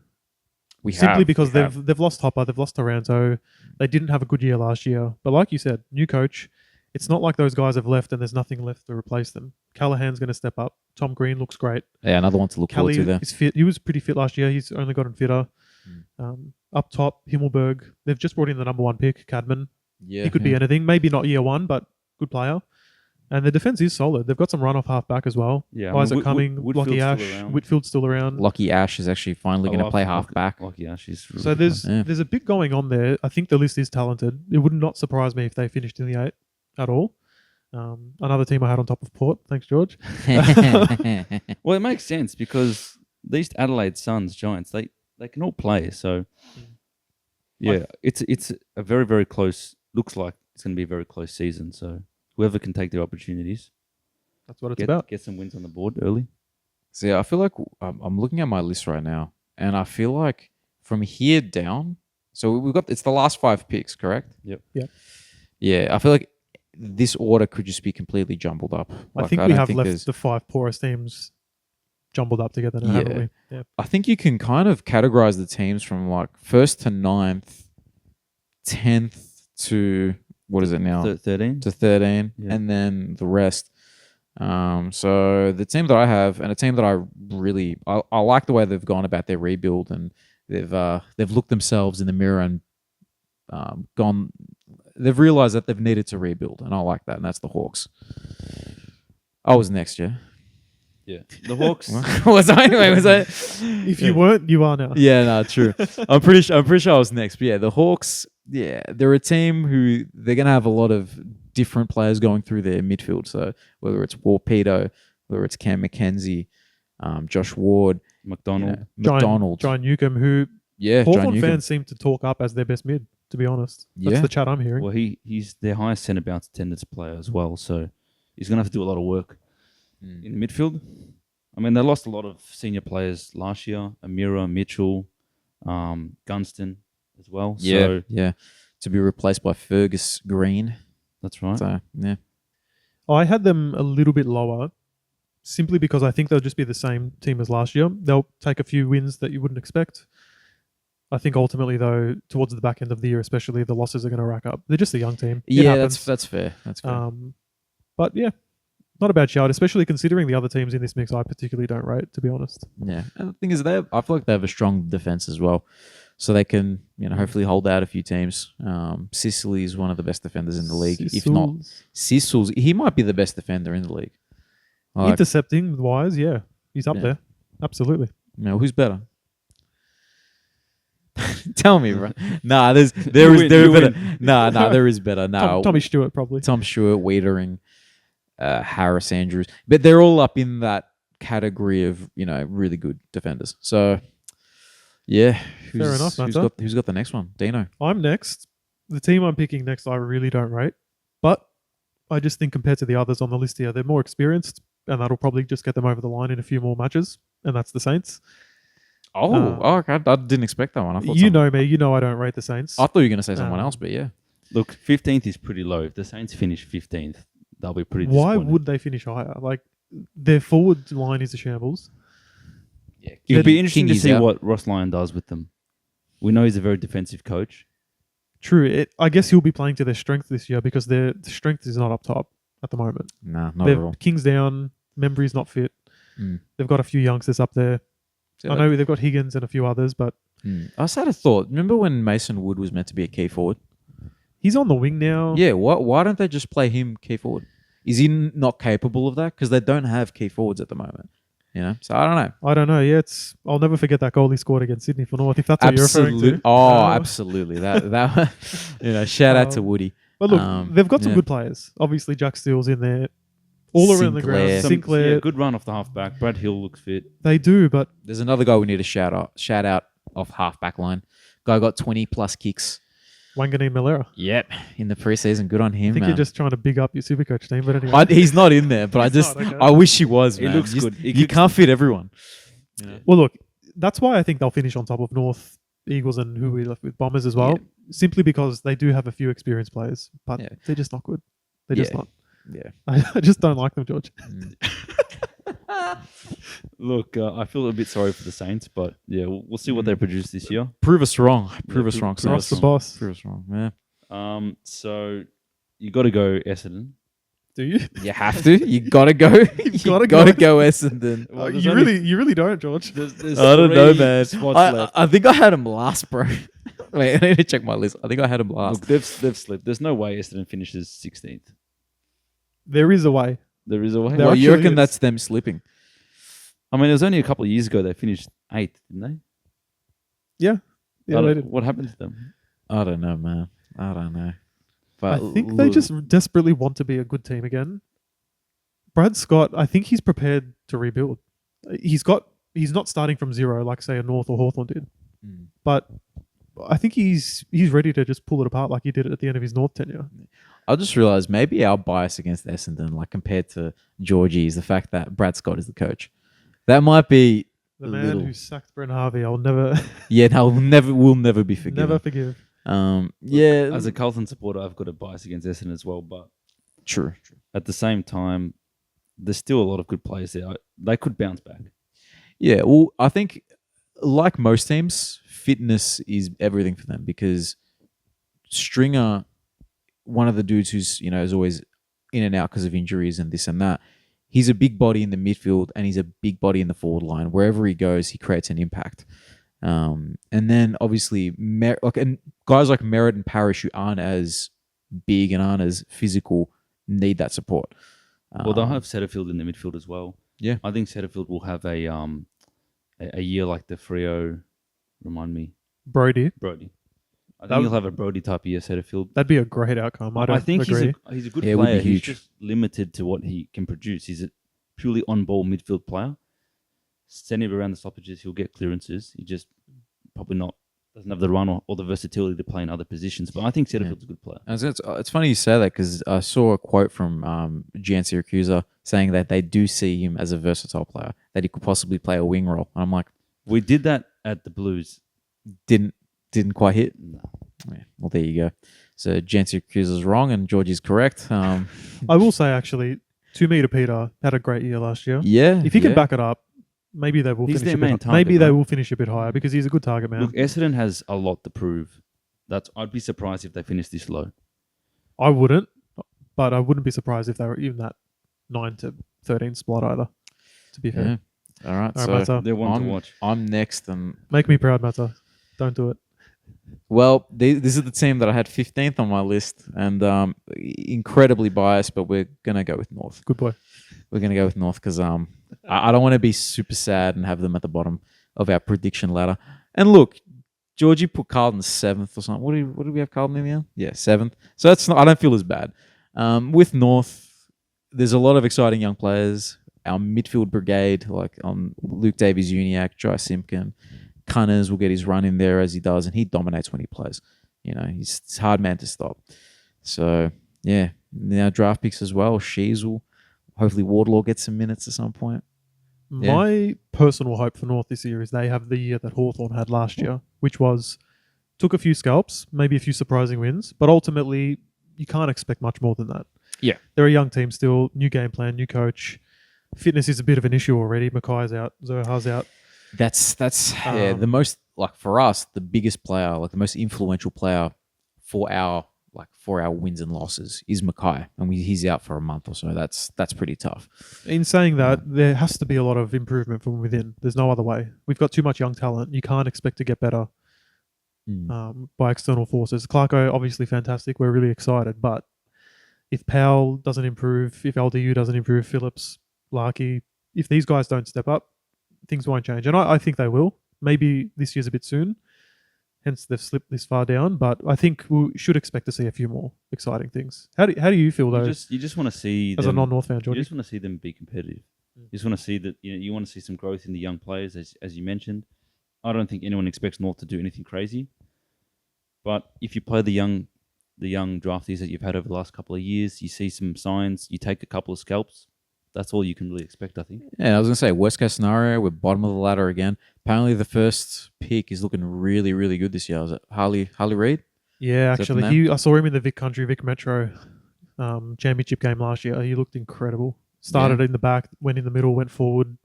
Simply Because they've lost Hopper, they've lost Taranto. They didn't have a good year last year. But like you said, new coach. It's not like those guys have left and there's nothing left to replace them. Callahan's going to step up. Tom Green looks great. Yeah, another one to look forward to Kelly there. is fit. He was pretty fit last year. He's only gotten fitter. Up top, Himmelberg. They've just brought in the number 1 pick, Cadman. Yeah, He could be anything. Maybe not year 1, but good player. And the defense is solid. They've got some run-off half-back as well. Yeah, Isaac Cumming, Whitfield's Lockie still Ash, around. Whitfield's still around. Lockie Ash is actually finally going to play half-back. Lucky Ash is really So good. there's a bit going on there. I think the list is talented. It would not surprise me if they finished in the 8 at all. Another team I had on top of Port. Thanks, George. Well, it makes sense because these Adelaide Suns, Giants, they can all play. So, yeah, it's a very, very close, looks like it's going to be a very close season. So whoever can take their opportunities, That's what it's about. get some wins on the board early. So yeah, I feel like I'm looking at my list right now, and I feel like from here down, so it's the last 5 picks, correct? Yep. Yeah, I feel like this order could just be completely jumbled up. I think we have left the 5 poorest teams jumbled up together now, haven't we? Yeah. I think you can kind of categorize the teams from like 1st to 9th, 10th to what is it now? 13? To 13, Yeah. and then the rest. So the team that I have, and a team that I like the way they've gone about their rebuild, and they've looked themselves in the mirror and they've realized that they've needed to rebuild, and I like that, and that's the Hawks. I was next, yeah. Yeah, the Hawks. Was I anyway? Was I? If you weren't, you are now. Yeah, no, true. I'm pretty sure I was next. But yeah, the Hawks. Yeah, they're a team who they're gonna have a lot of different players going through their midfield. So whether it's Warpedo, whether it's Cam McKenzie, Josh Ward, McDonald. McDonald, John Newcomb, who yeah, John Hawthorn Newcomb. fans seem to talk up as their best mid, to be honest. That's Yeah. the chat I'm hearing. Well, he's their highest centre bounce attendance player as well, so he's going to have to do a lot of work in the midfield. I mean, they lost a lot of senior players last year: Amira, Mitchell, Gunston as well. Yeah, So yeah, to be replaced by Fergus Green. that's right. So yeah, I had them a little bit lower simply because I think they'll just be the same team as last year. They'll take a few wins that you wouldn't expect. I think ultimately, though, towards the back end of the year, especially, the losses are going to rack up. They're just a young team. It yeah, happens. that's fair. That's fair. But yeah, not a bad shout, especially considering the other teams in this mix I particularly don't rate, to be honest. Yeah, and the thing is, I feel like they have a strong defense as well, so they can hopefully hold out a few teams. Sicily is one of the best defenders in the league, if not Sissels. He might be the best defender in the league. Like, Intercepting wise, yeah, he's up Yeah. there. Absolutely. who's better? Tell me, bro. Nah, there is better. Nah, there is better. Nah, Tommy Stewart, probably. Tom Stewart, Wiedering, Harris Andrews, but they're all up in that category of really good defenders. So yeah, Fair enough, Matsa. who's got the next one? Dino. I'm next. The team I'm picking next, I really don't rate, but I just think compared to the others on the list here, they're more experienced, and that'll probably just get them over the line in a few more matches, and that's the Saints. Okay. I didn't expect that one. I thought Know me, you know I don't rate the Saints. I thought you were going to say someone else, but yeah. Look, 15th is pretty low. If the Saints finish 15th, they'll be pretty Why disappointed. would they finish higher? Like, their forward line is a shambles. Yeah, It'd be interesting to Kingy's see out. what Ross Lyon does with them. We know he's a very defensive coach. True. I guess he'll be playing to their strength this year because their strength is not up top at the moment. Nah, not at all. King's down. Membry's not fit. Mm. They've got a few youngsters up there. So I know they've got Higgins and a few others, but I just had a thought. Remember when Mason Wood was meant to be a key forward? he's on the wing now. Yeah, why don't they just play him key forward? Is he not capable of that? Because they don't have key forwards at the moment. So I don't know. I don't know. Yeah, I'll never forget that goal he scored against Sydney for North. If that's what you're referring to. Oh, absolutely. That shout out to Woody. But look, they've got some good players. Obviously, Jack Steele's in there. All around the ground. Sinclair. Good run off the halfback. Brad Hill looks fit. They do, but There's another guy we need to shout out off half back line. Guy got 20 plus kicks. Wangani Malera. Yep, in the preseason. Good on him. I think man. you're just trying to big up your Supercoach team, but anyway. He's not in there, but Okay. I wish he was. He Man. looks good. You can't fit everyone. Well, look, that's why I think they'll finish on top of North, Eagles, and who we left with Bombers as well. Simply because they do have a few experienced players, but they're just not good. They're just not. Yeah. I just don't like them, George. Look, I feel a bit sorry for the Saints, but yeah, we'll see what they produce this year. Prove us wrong. Prove us wrong. Ross the boss. Prove us wrong. Yeah. So you got to go Essendon. Do you? You have to. You gotta go. You gotta go Essendon. Oh, you really don't, George. There's I don't know, 3 man. spots left. I think I had him last, bro. Wait, I need to check my list. I think I had him last. Look, they've slipped. There's no way Essendon finishes 16th. There is a way. There is a way. There Well, you actually reckon is. that's them slipping? I mean, it was only a couple of years ago they finished 8th, didn't Yeah, they? they did. What happened to them? I don't know, man. I don't know. I But think they just desperately want to be a good team again. Brad Scott, I think he's prepared to rebuild. He's not starting from zero like say a North or Hawthorn did, but I think he's ready to just pull it apart like he did at the end of his North tenure. I just realized maybe our bias against Essendon, like compared to Georgie, is the fact that Brad Scott is the coach. That might be The man who sacked Brent Harvey, I'll never, we'll never be forgiven. never forgive. Yeah, As a Carlton supporter, I've got a bias against Essendon as well, but true. at the same time, there's still a lot of good players there. They could bounce back. Yeah, well, I think like most teams, fitness is everything for them because Stringer, one of the dudes who's is always in and out because of injuries and this and that. He's a big body in the midfield and he's a big body in the forward line. Wherever he goes, he creates an impact. And then obviously, and guys like Merritt and Parrish who aren't as big and aren't as physical need that support. Well, they'll have Setterfield in the midfield as well. Yeah. I think Setterfield will have a year like the Freo. Remind me, Brody. Brody. I That- think he'll have a Brody type year. Setterfield. That'd be a great outcome. I don't think agree. he's a good Yeah, it would be player. He's huge. just limited to what he can produce. He's a purely on-ball midfield player. Send him around the stoppages, he'll get clearances. He just probably doesn't have the run or the versatility to play in other positions. But I think Setterfield's a good player. And it's funny you say that because I saw a quote from Gian Siracusa saying that they do see him as a versatile player, that he could possibly play a wing role. And I'm like, We did that at the Blues. didn't quite hit. No. Yeah, well, there you go. So Gian Siracusa's wrong and Georgie's correct. I will say, actually, 2 meter Peter had a great year last year. Yeah. If he can back it up, maybe they will He's finish their a bit. main target, Maybe they right? will finish a bit higher because he's a good target man. Look, Essendon has a lot to prove. I'd be surprised if they finish this low. I wouldn't, but I wouldn't be surprised if they were even that 9 to 13 spot either. To be fair, Yeah. All right. All right, So Matsa. They're one to watch. I'm next, and make me proud, Matsa. Don't do it. well, this is the team that I had 15th on my list, and incredibly biased, but we're gonna go with North. Good boy. We're gonna go with North because I don't want to be super sad and have them at the bottom of our prediction ladder. And look, Georgie put Carlton 7th or something. What do we have Carlton in the end? Yeah, 7th. So that's not, I don't feel as bad. With North, there's a lot of exciting young players. Our midfield brigade, like Luke Davies-Uniacke, Jai Simpkin, Cunners will get his run in there as he does, and he dominates when he plays. You know, he's a hard man to stop. So yeah, now draft picks as well. Sheasel, hopefully Wardlaw gets some minutes at some point. Yeah. My personal hope for North this year is they have the year that Hawthorn had last year, which was took a few scalps, maybe a few surprising wins, but ultimately you can't expect much more than that. Yeah. They're a young team still, new game plan, new coach. Fitness is a bit of an issue already. Mackay's out, Zoha's out. That's the most, like, for us, the biggest player, like the most influential player for our wins and losses is Mackay, and he's out for a month or so. That's pretty tough. In saying that, there has to be a lot of improvement from within. There's no other way. We've got too much young talent. You can't expect to get better by external forces. Clarko, obviously fantastic. We're really excited. But if Powell doesn't improve, if LDU doesn't improve, Phillips, Larkey, if these guys don't step up, things won't change. And I think they will. Maybe this year's a bit soon. Hence, they've slipped this far down. But I think we should expect to see a few more exciting things. How do you feel, though, You just want to see as them, a non-North fan, you Georgie? just want to see them be competitive. You just want to see that you want to see some growth in the young players, as you mentioned. I don't think anyone expects North to do anything crazy, but if you play the young draftees that you've had over the last couple of years, you see some signs, you take a couple of scalps. That's all you can really expect, I think. Yeah, I was gonna say worst case scenario, we're bottom of the ladder again. Apparently, the first pick is looking really, really good this year. Was it Harley Reid? Yeah, Is that the actually, I saw him in the Vic Metro championship game last year. He looked incredible. Started in the back, went in the middle, went forward.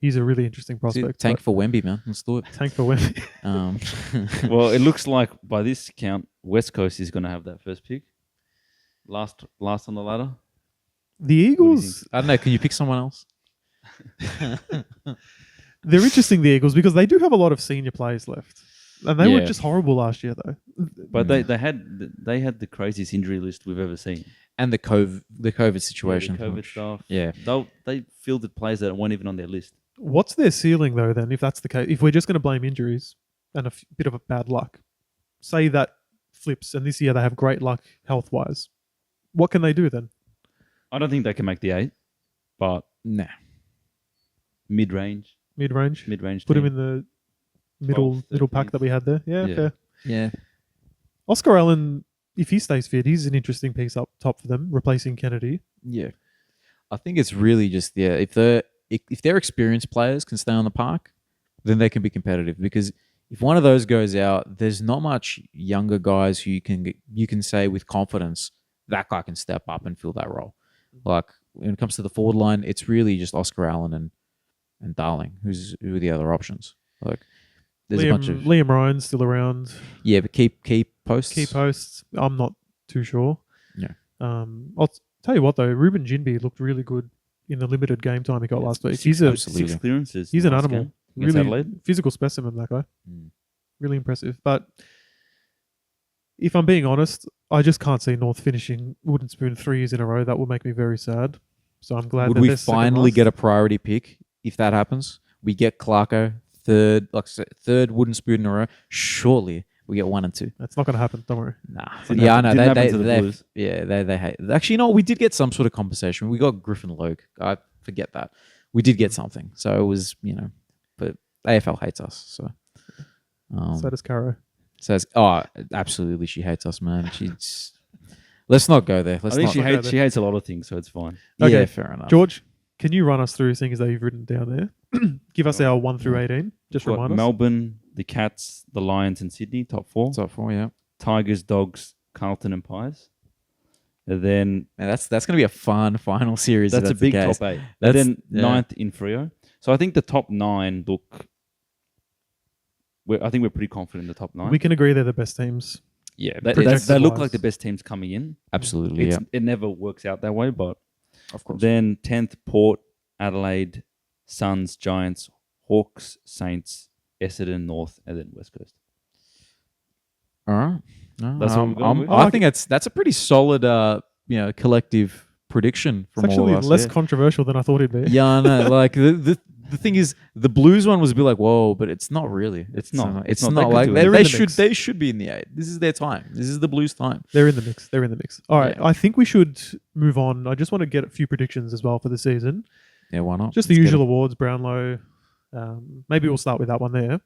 He's a really interesting prospect. Tank for Wemby, man. Let's do it. Tank for Wemby. Well, it looks like by this count, West Coast is going to have that first pick. Last on the ladder. The Eagles, I don't know. Can you pick someone else? they're interesting, the Eagles, because they do have a lot of senior players left. And they were Yeah. just horrible last year, though. But they had the craziest injury list we've ever seen. And the COVID situation. The COVID stuff. Yeah. They fielded players that weren't even on their list. What's their ceiling, though, then, if that's the case? If we're just going to blame injuries and a bit of a bad luck, say that flips and this year they have great luck health-wise, what can they do then? I don't think they can make the 8, but Nah. mid-range. Mid-range? Put team. him in the middle 12th, pack that we had there. Yeah, Yeah. fair. Yeah. Oscar Allen, if he stays fit, he's an interesting piece up top for them, replacing Kennedy. Yeah. I think it's really just if their experienced players can stay on the park, then they can be competitive. Because if one of those goes out, there's not much younger guys who you can say with confidence that guy can step up and fill that role. Like when it comes to the forward line, it's really just Oscar Allen and Darling. Who are the other options? Like there's a bunch of Liam Ryan's still around. yeah, but key posts. Key posts, I'm not too sure. Yeah. I'll tell you what though, Ruben Jinby looked really good in the limited game time he got last week. He's absolutely. 6 clearances. he's an last animal. game against Really Adelaide. physical specimen, that guy. Mm. Really impressive. But if I'm being honest, I just can't see North finishing Wooden Spoon 3 years in a row. That will make me very sad. So I'm glad Would that we they're second finally last. get a priority pick if that happens? We get Clarko third, third wooden spoon in a row. Surely we get 1 and 2. That's not going to happen. Don't worry. Nah, Didn't yeah, I happen- know. didn't happen to the They Blues. they hate. Actually, no, we did get some sort of compensation. We got Griffin Logue. I forget that. We did get something. So it was, but AFL hates us. So, So does Caro. says, oh, absolutely, she hates us, man. She's. Let's not go there. I Let's think not. she hates a lot of things, so it's fine. Okay, Yeah, fair enough. George, can you run us through things that you've written down there? Give us our 1 through 18. Just We've got remind us. Melbourne, the Cats, the Lions, and Sydney, top 4. Top 4, yeah. Tigers, Dogs, Carlton, and Pies. And then Man, that's going to be a fun final series. if that's a the big case. top 8. That's- And then yeah. 9th in Freo. So I think the top 9 look. I think we're pretty confident in the top 9. We can agree they're the best teams. Yeah, Projected they look wise. like the best teams coming in. Absolutely, yeah. It never works out that way, but Of course. then 10th, Port, Adelaide, Suns, Giants, Hawks, Saints, Essendon, North, and then West Coast. All right. No, That's what we're going with? I think that's a pretty solid, collective prediction It's from all actually of us. less yeah. controversial than I thought it'd be. Yeah, I know. Like the thing is, the Blues one was a bit like, whoa, but it's not really. It's not. It's It's not. not They could like do it. they, They're in they the should. mix. They should be in the 8. This is their time. This is the Blues' time. They're in the mix. They're in the mix. All right. Yeah. I think we should move on. I just want to get a few predictions as well for the season. Yeah, why not? Just the Let's get usual it. awards, Brownlow. Maybe we'll start with that one there.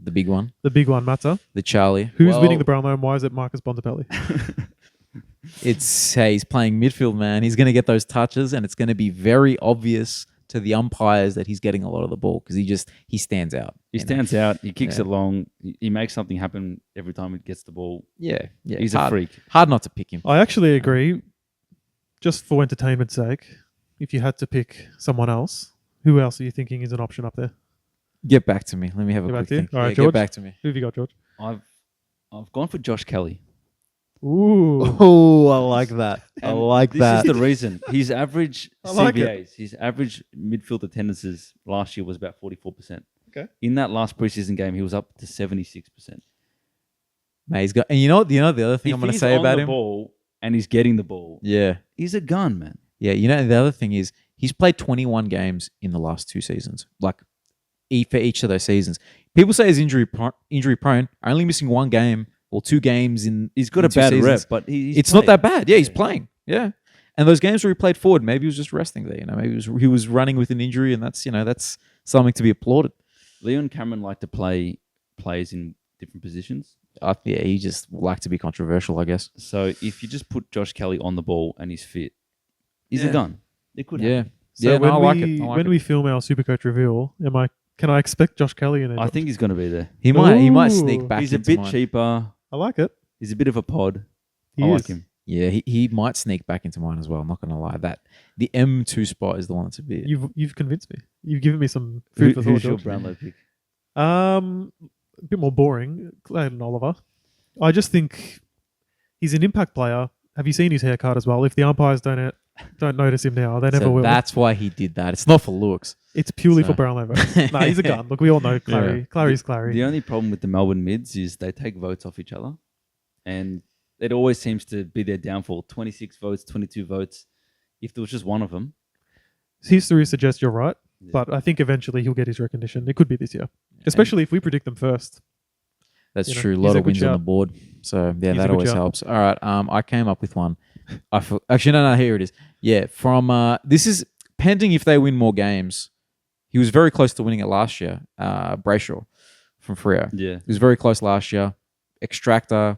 The big one, The big one, Matsa. the Charlie. Who's Well, winning the Brownlow and why is it Marcus Bontempelli? He's playing midfield, man. He's going to get those touches, and it's going to be very obvious to the umpires that he's getting a lot of the ball because he stands out. He you know? stands out. He kicks Yeah. it long. He makes something happen every time he gets the ball. Yeah, yeah. He's it's a hard, freak. Hard not to pick him. I actually agree. Just for entertainment's sake, if you had to pick someone else, who else are you thinking is an option up there? Get back to me. Let me have a Get back quick to you? think. All right, Yeah, George. get back to me. Who have you got, George? I've gone for Josh Kelly. Ooh. Oh, I like that. And this is the reason. His average I like it. CBAs, his average midfield attendances last year was about 44%. Okay. In that last preseason game, he was up to 76%. Mate, he's got, and you know the other thing I'm going to say about him. Ball and he's getting the ball. Yeah, He's a gun, man. yeah. The other thing is he's played 21 games in the last 2 seasons. Like for each of those seasons, people say he's injury prone. Only missing 1 game or 2 games in. He's got in a 2 bad seasons. rep, but he's It's not playing. that bad. Yeah, he's playing. Yeah, and those games where he played forward, maybe he was just resting there. Maybe he was running with an injury, and that's something to be applauded. Leon Cameron liked to play players in different positions. Yeah, he just liked to be controversial, I guess. So if you just put Josh Kelly on the ball and he's fit, he's Yeah. a gun. It could Yeah, happen. So yeah. when No, I like we it. I like when it. we film our Supercoach reveal, can I expect Josh Kelly in it? I think he's going to be there. He might Ooh. sneak back. He's a into bit mine. cheaper. I like it. He's a bit of a pod. He I is. like him. Yeah, he might sneak back into mine as well. I'm not gonna lie. That the M2 spot is the one that's a bit. You've convinced me. You've given me some food for thought, Who's your George. Brownlow pick? A bit more boring. Clayton Oliver. I just think he's an impact player. Have you seen his haircut as well? If the umpires don't notice him now, they never So will. that's why he did that. It's not for looks. It's purely So- for Brownlow votes. Nah, he's a gun. Look, we all know Clary. Yeah. Clary's Clary. The only problem with the Melbourne mids is they take votes off each other. And it always seems to be their downfall. 26 votes, 22 votes. If there was just one of them. History suggests you're right, Yeah. but I think eventually he'll get his recognition. It could be this year, especially if we predict them first. That's You know, true. A he's lot a of good wins on the shout. board. So yeah, He's a that good always shout. helps. All right. I came up with one. Actually no, here it is. Yeah, from this is pending if they win more games. He was very close to winning it last year. Brayshaw from Freo. Yeah. He was very close last year. Extractor.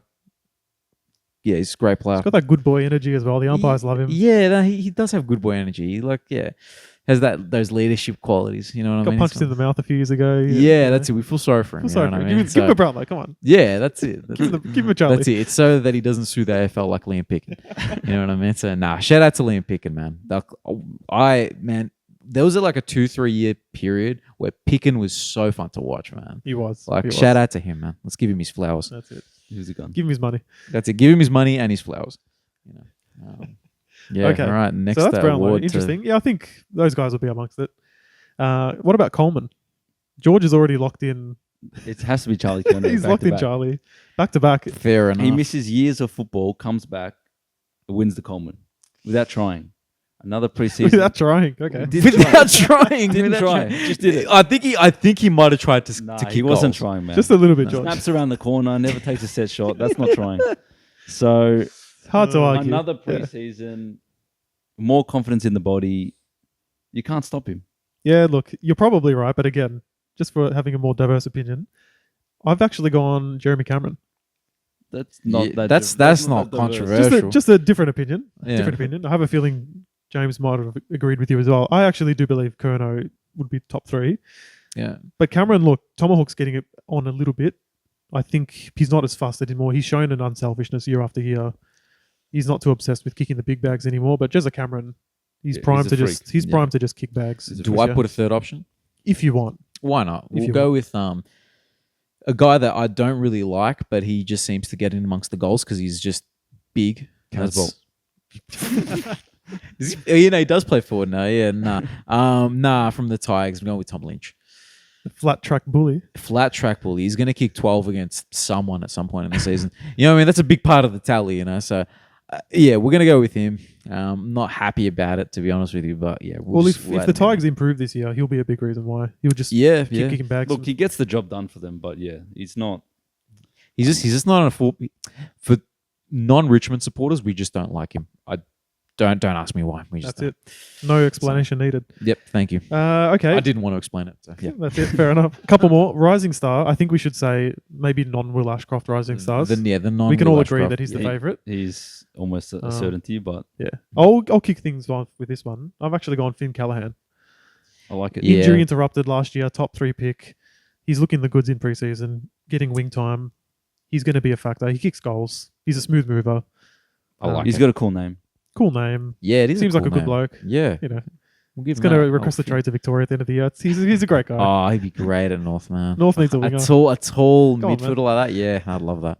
Yeah, he's a great player. He's got that good boy energy as well. The umpires love him. Yeah, no, he does have good boy energy. He has those leadership qualities. You know what I Got mean? punched in the mouth a few years ago. Yeah, that's it. We feel sorry for him. I'm sorry. You know what I Give mean? him a Brownlow. Come on. Yeah, that's it. Give him a Charlie. That's it. It's so that he doesn't sue the AFL like Liam Picken. You know what I mean? So shout out to Liam Picken, man. There was like a 2-3 year period where Picken was so fun to watch, man. He was. Like He was. shout out to him, man. Let's give him his flowers. That's it. Who's a gun? Give him his money. That's it. Give him his money and his flowers. You know. Yeah. Okay. All right. Next So that's Brownlow. award. Interesting. Yeah, I think those guys will be amongst it. What about Coleman? George is already locked in. It has to be Charlie Corner. He's back locked to in back. Charlie. Back to back. Fair enough. He misses years of football, comes back, wins the Coleman without trying. Another preseason. Without trying. Okay. Without trying. Didn't without try. trying. Just did it. I think he might have tried to Nah, kick he wasn't goals. trying, man. Just a little bit, George. Snaps around the corner, never takes a set shot. That's not trying. So It's hard to argue. another Yeah. preseason, more confidence in the body. You can't stop him. Yeah, look, you're probably right, but again, just for having a more diverse opinion, I've actually gone Jeremy Cameron. That's not Yeah, that. that's not diverse. controversial. Just a different opinion. Yeah. Different opinion. I have a feeling James might have agreed with you as well. I actually do believe Curnow would be top 3. Yeah. But Cameron, look, Tomahawk's getting it on a little bit. I think he's not as fast anymore. He's shown an unselfishness year after year. He's not too obsessed with kicking the big bags anymore. But Jezza Cameron, he's Yeah, primed he's a to just freak. he's Yeah. primed to just kick bags. Do I put a third option? if you want? Why not? We'll you go with a guy that I don't really like, but he just seems to get in amongst the goals because he's just big. Casbolt. He does play forward now. Yeah, nah, from the Tigers, I'm going with Tom Lynch. Flat track bully. Flat track bully. He's going to kick 12 against someone at some point in the season. You know what I mean? That's a big part of the tally, So, yeah, we're going to go with him. Not happy about it, to be honest with you, but yeah. Well, just if let the him in. Tigers improve this year, he'll be a big reason why. He'll just Yeah, keep yeah. kicking bags. Look, he gets the job done for them, but yeah, he's not. He's just not on a full. For non-Richmond supporters, we just don't like him. I don't ask me why. We just That's it. No explanation needed. Yep, thank you. Okay. I didn't want to explain it. So, yeah. That's it. Fair enough. A couple more. Rising star. I think we should say maybe non-Will Ashcroft rising stars. The non. We can all Will agree Ashcroft. that he's the Yeah. favourite. He's almost a Um, certainty, but Yeah. I'll kick things off with this one. I've actually gone Finn Callahan. I like it. Yeah. Injury interrupted last year. Top 3 pick. He's looking the goods in preseason. Getting wing time. He's going to be a factor. He kicks goals. He's a smooth mover. I like He's it. got a cool name. Cool name. Yeah, it is. Seems like a cool good name. bloke. Yeah, You know, we'll give he's him going to that. request a trade to Victoria at the end of the year. He's a great guy. Oh, he'd be great at North, man. North needs a winger. A tall Go on, midfielder like that. Yeah, I'd love that.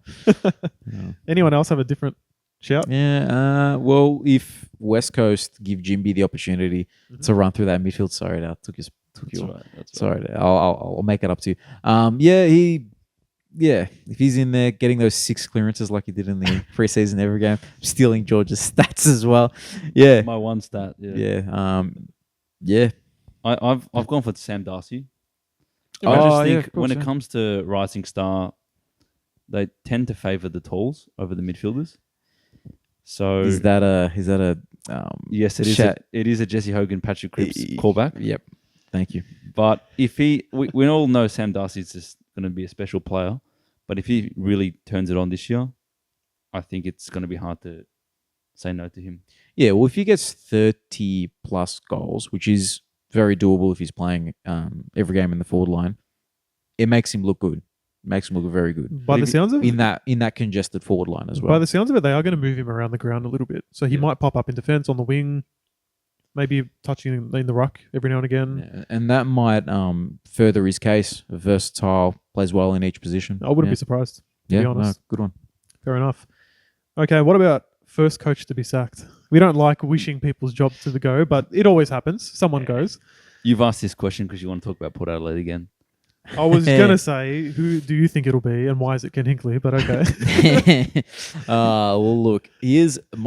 Yeah. Anyone else have a different shout? Yeah. Well, if West Coast give Jimby the opportunity to run through that midfield, sorry, that took That's you. right. That's right. Sorry, I'll make it up to you. If he's in there getting those 6 clearances like he did in the preseason every game, stealing George's stats as well. Yeah, My one stat. Yeah. yeah, yeah. I've gone for Sam Darcy. Oh, I just yeah, think of course, when it yeah. comes to rising star, they tend to favour the talls over the midfielders. So Is that a yes, it is. Shat- It is a Jesse Hogan, Patrick Cripps callback. Yep. Thank you. But if we all know Sam Darcy's just going to be a special player. But if he really turns it on this year, I think it's going to be hard to say no to him. Yeah, well, if he gets 30 plus goals, which is very doable if he's playing every game in the forward line, it makes him look good. Makes him look very good By the sounds of it, in that congested forward line as well. by the sounds of it, they are going to move him around the ground a little bit. So he Yeah. might pop up in defence on the wing, maybe touching in the ruck every now and again. Yeah, and that might further his case. Versatile, plays well in each position. I wouldn't yeah. be surprised. Yeah, be no, honest. good one. Fair enough. Okay, what about first coach to be sacked? We don't like wishing people's job to the go, but it always happens. Someone goes. You've asked this question because you want to talk about Port Adelaide again. I was going to say, who do you think it'll be and why is it Ken Hinkley? But okay. Well, look, if I'm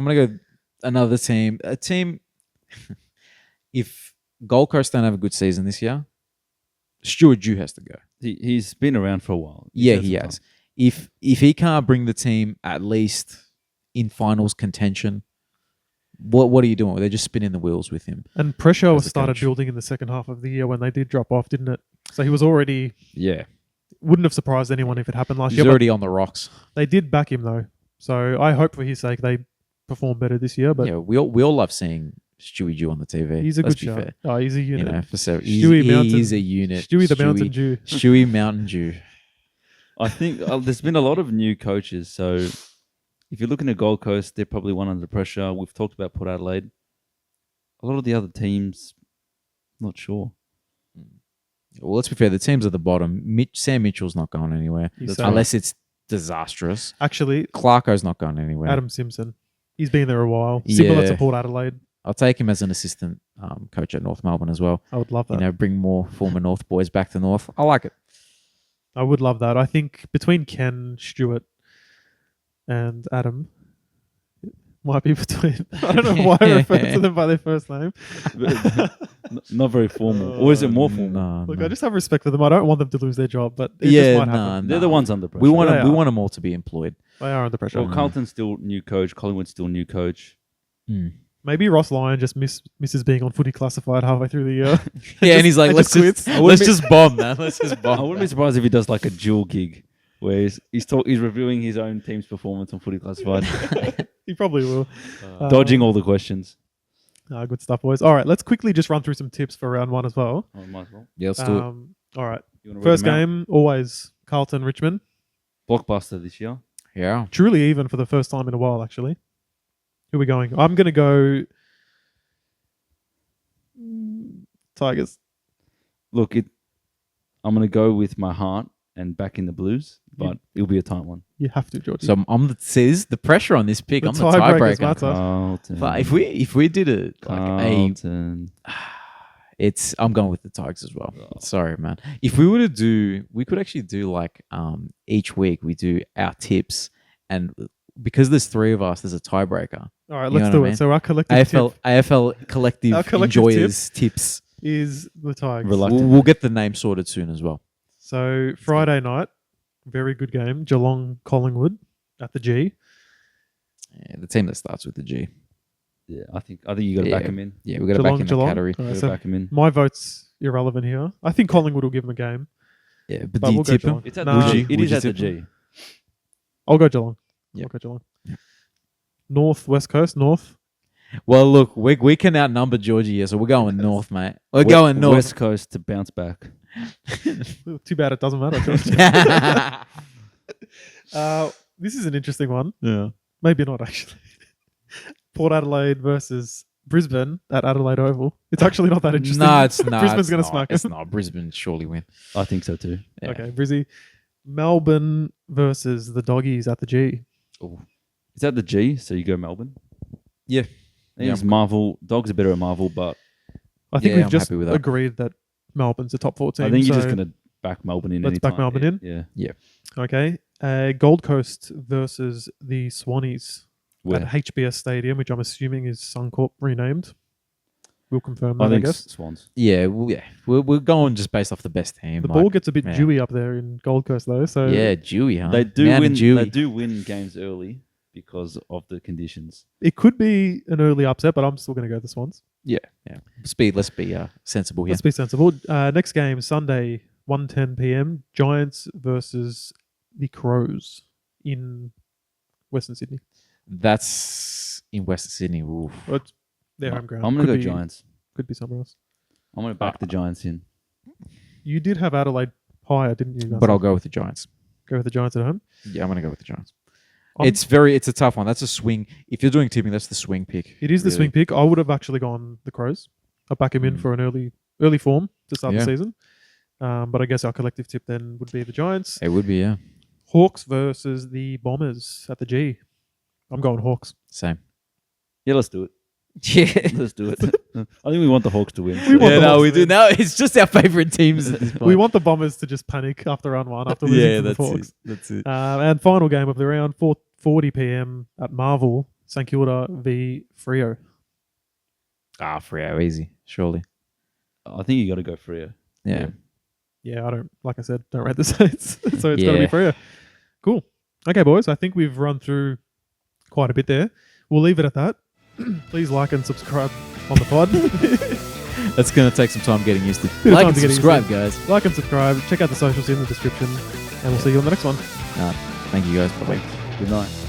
going to go another team, if Gold Coast don't have a good season this year, Stuart Dew has to go. He's been around for a while. Yeah, had he some has. time. If he can't bring the team at least in finals contention, what are you doing? They're just spinning the wheels with him. And pressure As a started coach. building in the second half of the year when they did drop off, didn't it? So he was already, Yeah, wouldn't have surprised anyone if it happened last he's year. But already on the rocks. they did back him though. So I hope for his sake they perform better this year. But Yeah, we all love seeing Stewie Dew on the TV. he's a Let's good be shot. fair. Oh, he's a You unit. know, Stewie Mountain- he's a unit. Stewie the Mountain Dew. Stewie Mountain Dew. I think there's been a lot of new coaches. So if you're looking at Gold Coast, they're probably one under pressure. We've talked about Port Adelaide. A lot of the other teams, not sure. Well, let's be fair. The teams at the bottom. Sam Mitchell's not going anywhere He's That's safe. right. unless it's disastrous. Actually, Clarko's not going anywhere. Adam Simpson. He's been there a while. Similar Yeah. to Port Adelaide. I'll take him as an assistant coach at North Melbourne as well. I would love that. You know, bring more former North boys back to North. I like it. I would love that. I think between Ken, Stewart, and Adam, might be between. I don't know why I refer to them by their first name. Not very formal. Or is it more formal? No, Look, no. I just have respect for them. I don't want them to lose their job, but it just might happen. They're the ones under pressure. We want They them. We are. want them all to be employed. They are under pressure. Well, Carlton's still new coach. Collingwood's still new coach. Maybe Ross Lyon just misses being on Footy Classified halfway through the year. Yeah, and he's like, and let's just just let's just bomb, man. Let's just I bomb. wouldn't be surprised if he does like a dual gig, where he's reviewing his own team's performance on Footy Classified, He probably will. dodging all the questions. Good stuff, boys. All right, let's quickly just run through some tips for round one as well. Oh, might as well. Yeah, let's do it. All right, You wanna read first them out? game, always Carlton Richmond. Blockbuster this year. Yeah. Truly even for the first time in a while, actually. Who are we going? I'm going to go Tigers. Look, I'm going to go with my heart and back in the Blues, but it'll be a tight one. You have to, Georgie. So says the pressure on this pick. The I'm the tiebreakers tiebreaker. matter. Carlton. But if we did it like Carlton. I'm going with the Tigers as well. Sorry, man. If we were to do, we could actually do like each week we do our tips, and because there's three of us, there's a tiebreaker. All right, You let's know do what I it. mean? So our collective AFL collective Our collective enjoyers tips. is the Tigers. Reluctant. We'll get the name sorted soon as well. So Friday night, very good game. Geelong Collingwood at the G. Yeah, the team that starts with the G. Yeah, I think you got to back him in. Yeah, we got to back in that Geelong. category. All right, Gotta so back him in. my vote's irrelevant here. I think Collingwood will give them a game. Yeah, but But do you we'll go tip Geelong. him? It's at Nah. the G. Would It you is at the tip G. him? I'll go Geelong. Yep. I'll go Geelong. North, West Coast, North. Well, look, we can outnumber Georgia here, so we're going north, mate. We're going north. West Coast to bounce back. Too bad it doesn't matter. This is an interesting one. Yeah. Maybe not, actually. Port Adelaide versus Brisbane at Adelaide Oval. It's actually not that interesting. No, it's not. Brisbane's going going to smack It's us. not. Brisbane surely win. I think so too. Yeah. Okay, Brizzy. Melbourne versus the Doggies at the G. Is that the G? So you go Melbourne? Yeah. I think it's Marvel. Dogs are better at Marvel, but I think Yeah, we've I'm just happy with that. agreed that Melbourne's a top 4 team. I think you're so- just going to back Melbourne in. Let's back anytime. Melbourne in? Yeah. Okay. Gold Coast versus the Swannies Where? at HBS Stadium, which I'm assuming is Suncorp renamed. We'll confirm that, I I think guess. Swans. Yeah, we're going just based off the best team. The like, ball gets a bit yeah. dewy up there in Gold Coast, though. So Yeah, Dewey, huh? They do Man win. and Dewey. They do win games early because of the conditions. it could be an early upset, but I'm still going to go the Swans. Yeah. Speed. Let's be sensible here. Let's be sensible. Next game, Sunday, 1:10 p.m. Giants versus the Crows in Western Sydney. That's in Western Sydney. Oof. But their home ground. I'm going to Could go be- Giants. Could be somewhere else. I'm going to back the Giants in. You did have Adelaide higher, didn't you? But I'll go with the Giants. go with the Giants at home. Yeah, I'm gonna go with the Giants. I'm- It's a tough one. That's a swing. If you're doing tipping, that's the swing pick. It is the really. swing pick. I would have actually gone the Crows. I'll back him in for an early form to start the Yeah. season. But I guess our collective tip then would be the Giants. It would be, yeah. Hawks versus the Bombers at the G. I'm going Hawks. Same. Yeah, let's do it. Yeah. Let's do it. I think we want the Hawks to win. We want Yeah, the no, Hawks we to do. win. Now it's just our favorite teams at this point. We want the Bombers to just panic after round one, after losing yeah, to the that's Hawks. it. That's it. And final game of the round, 4:40 p.m. at Marvel, St Kilda v Freo. Freo, easy, surely. I think you got to go Freo. Yeah. Yeah, I don't, like I said, don't rate the Saints. So it's got to be Yeah. Freo. Cool. Okay, boys, I think we've run through quite a bit there. We'll leave it at that. Please like and subscribe on the pod. That's going to take some time getting used to. Bit of Like time and to get used subscribe, to. guys. Like and subscribe. Check out the socials in the description. And we'll see you on the next one. Thank you, guys. Bye-bye. Good night.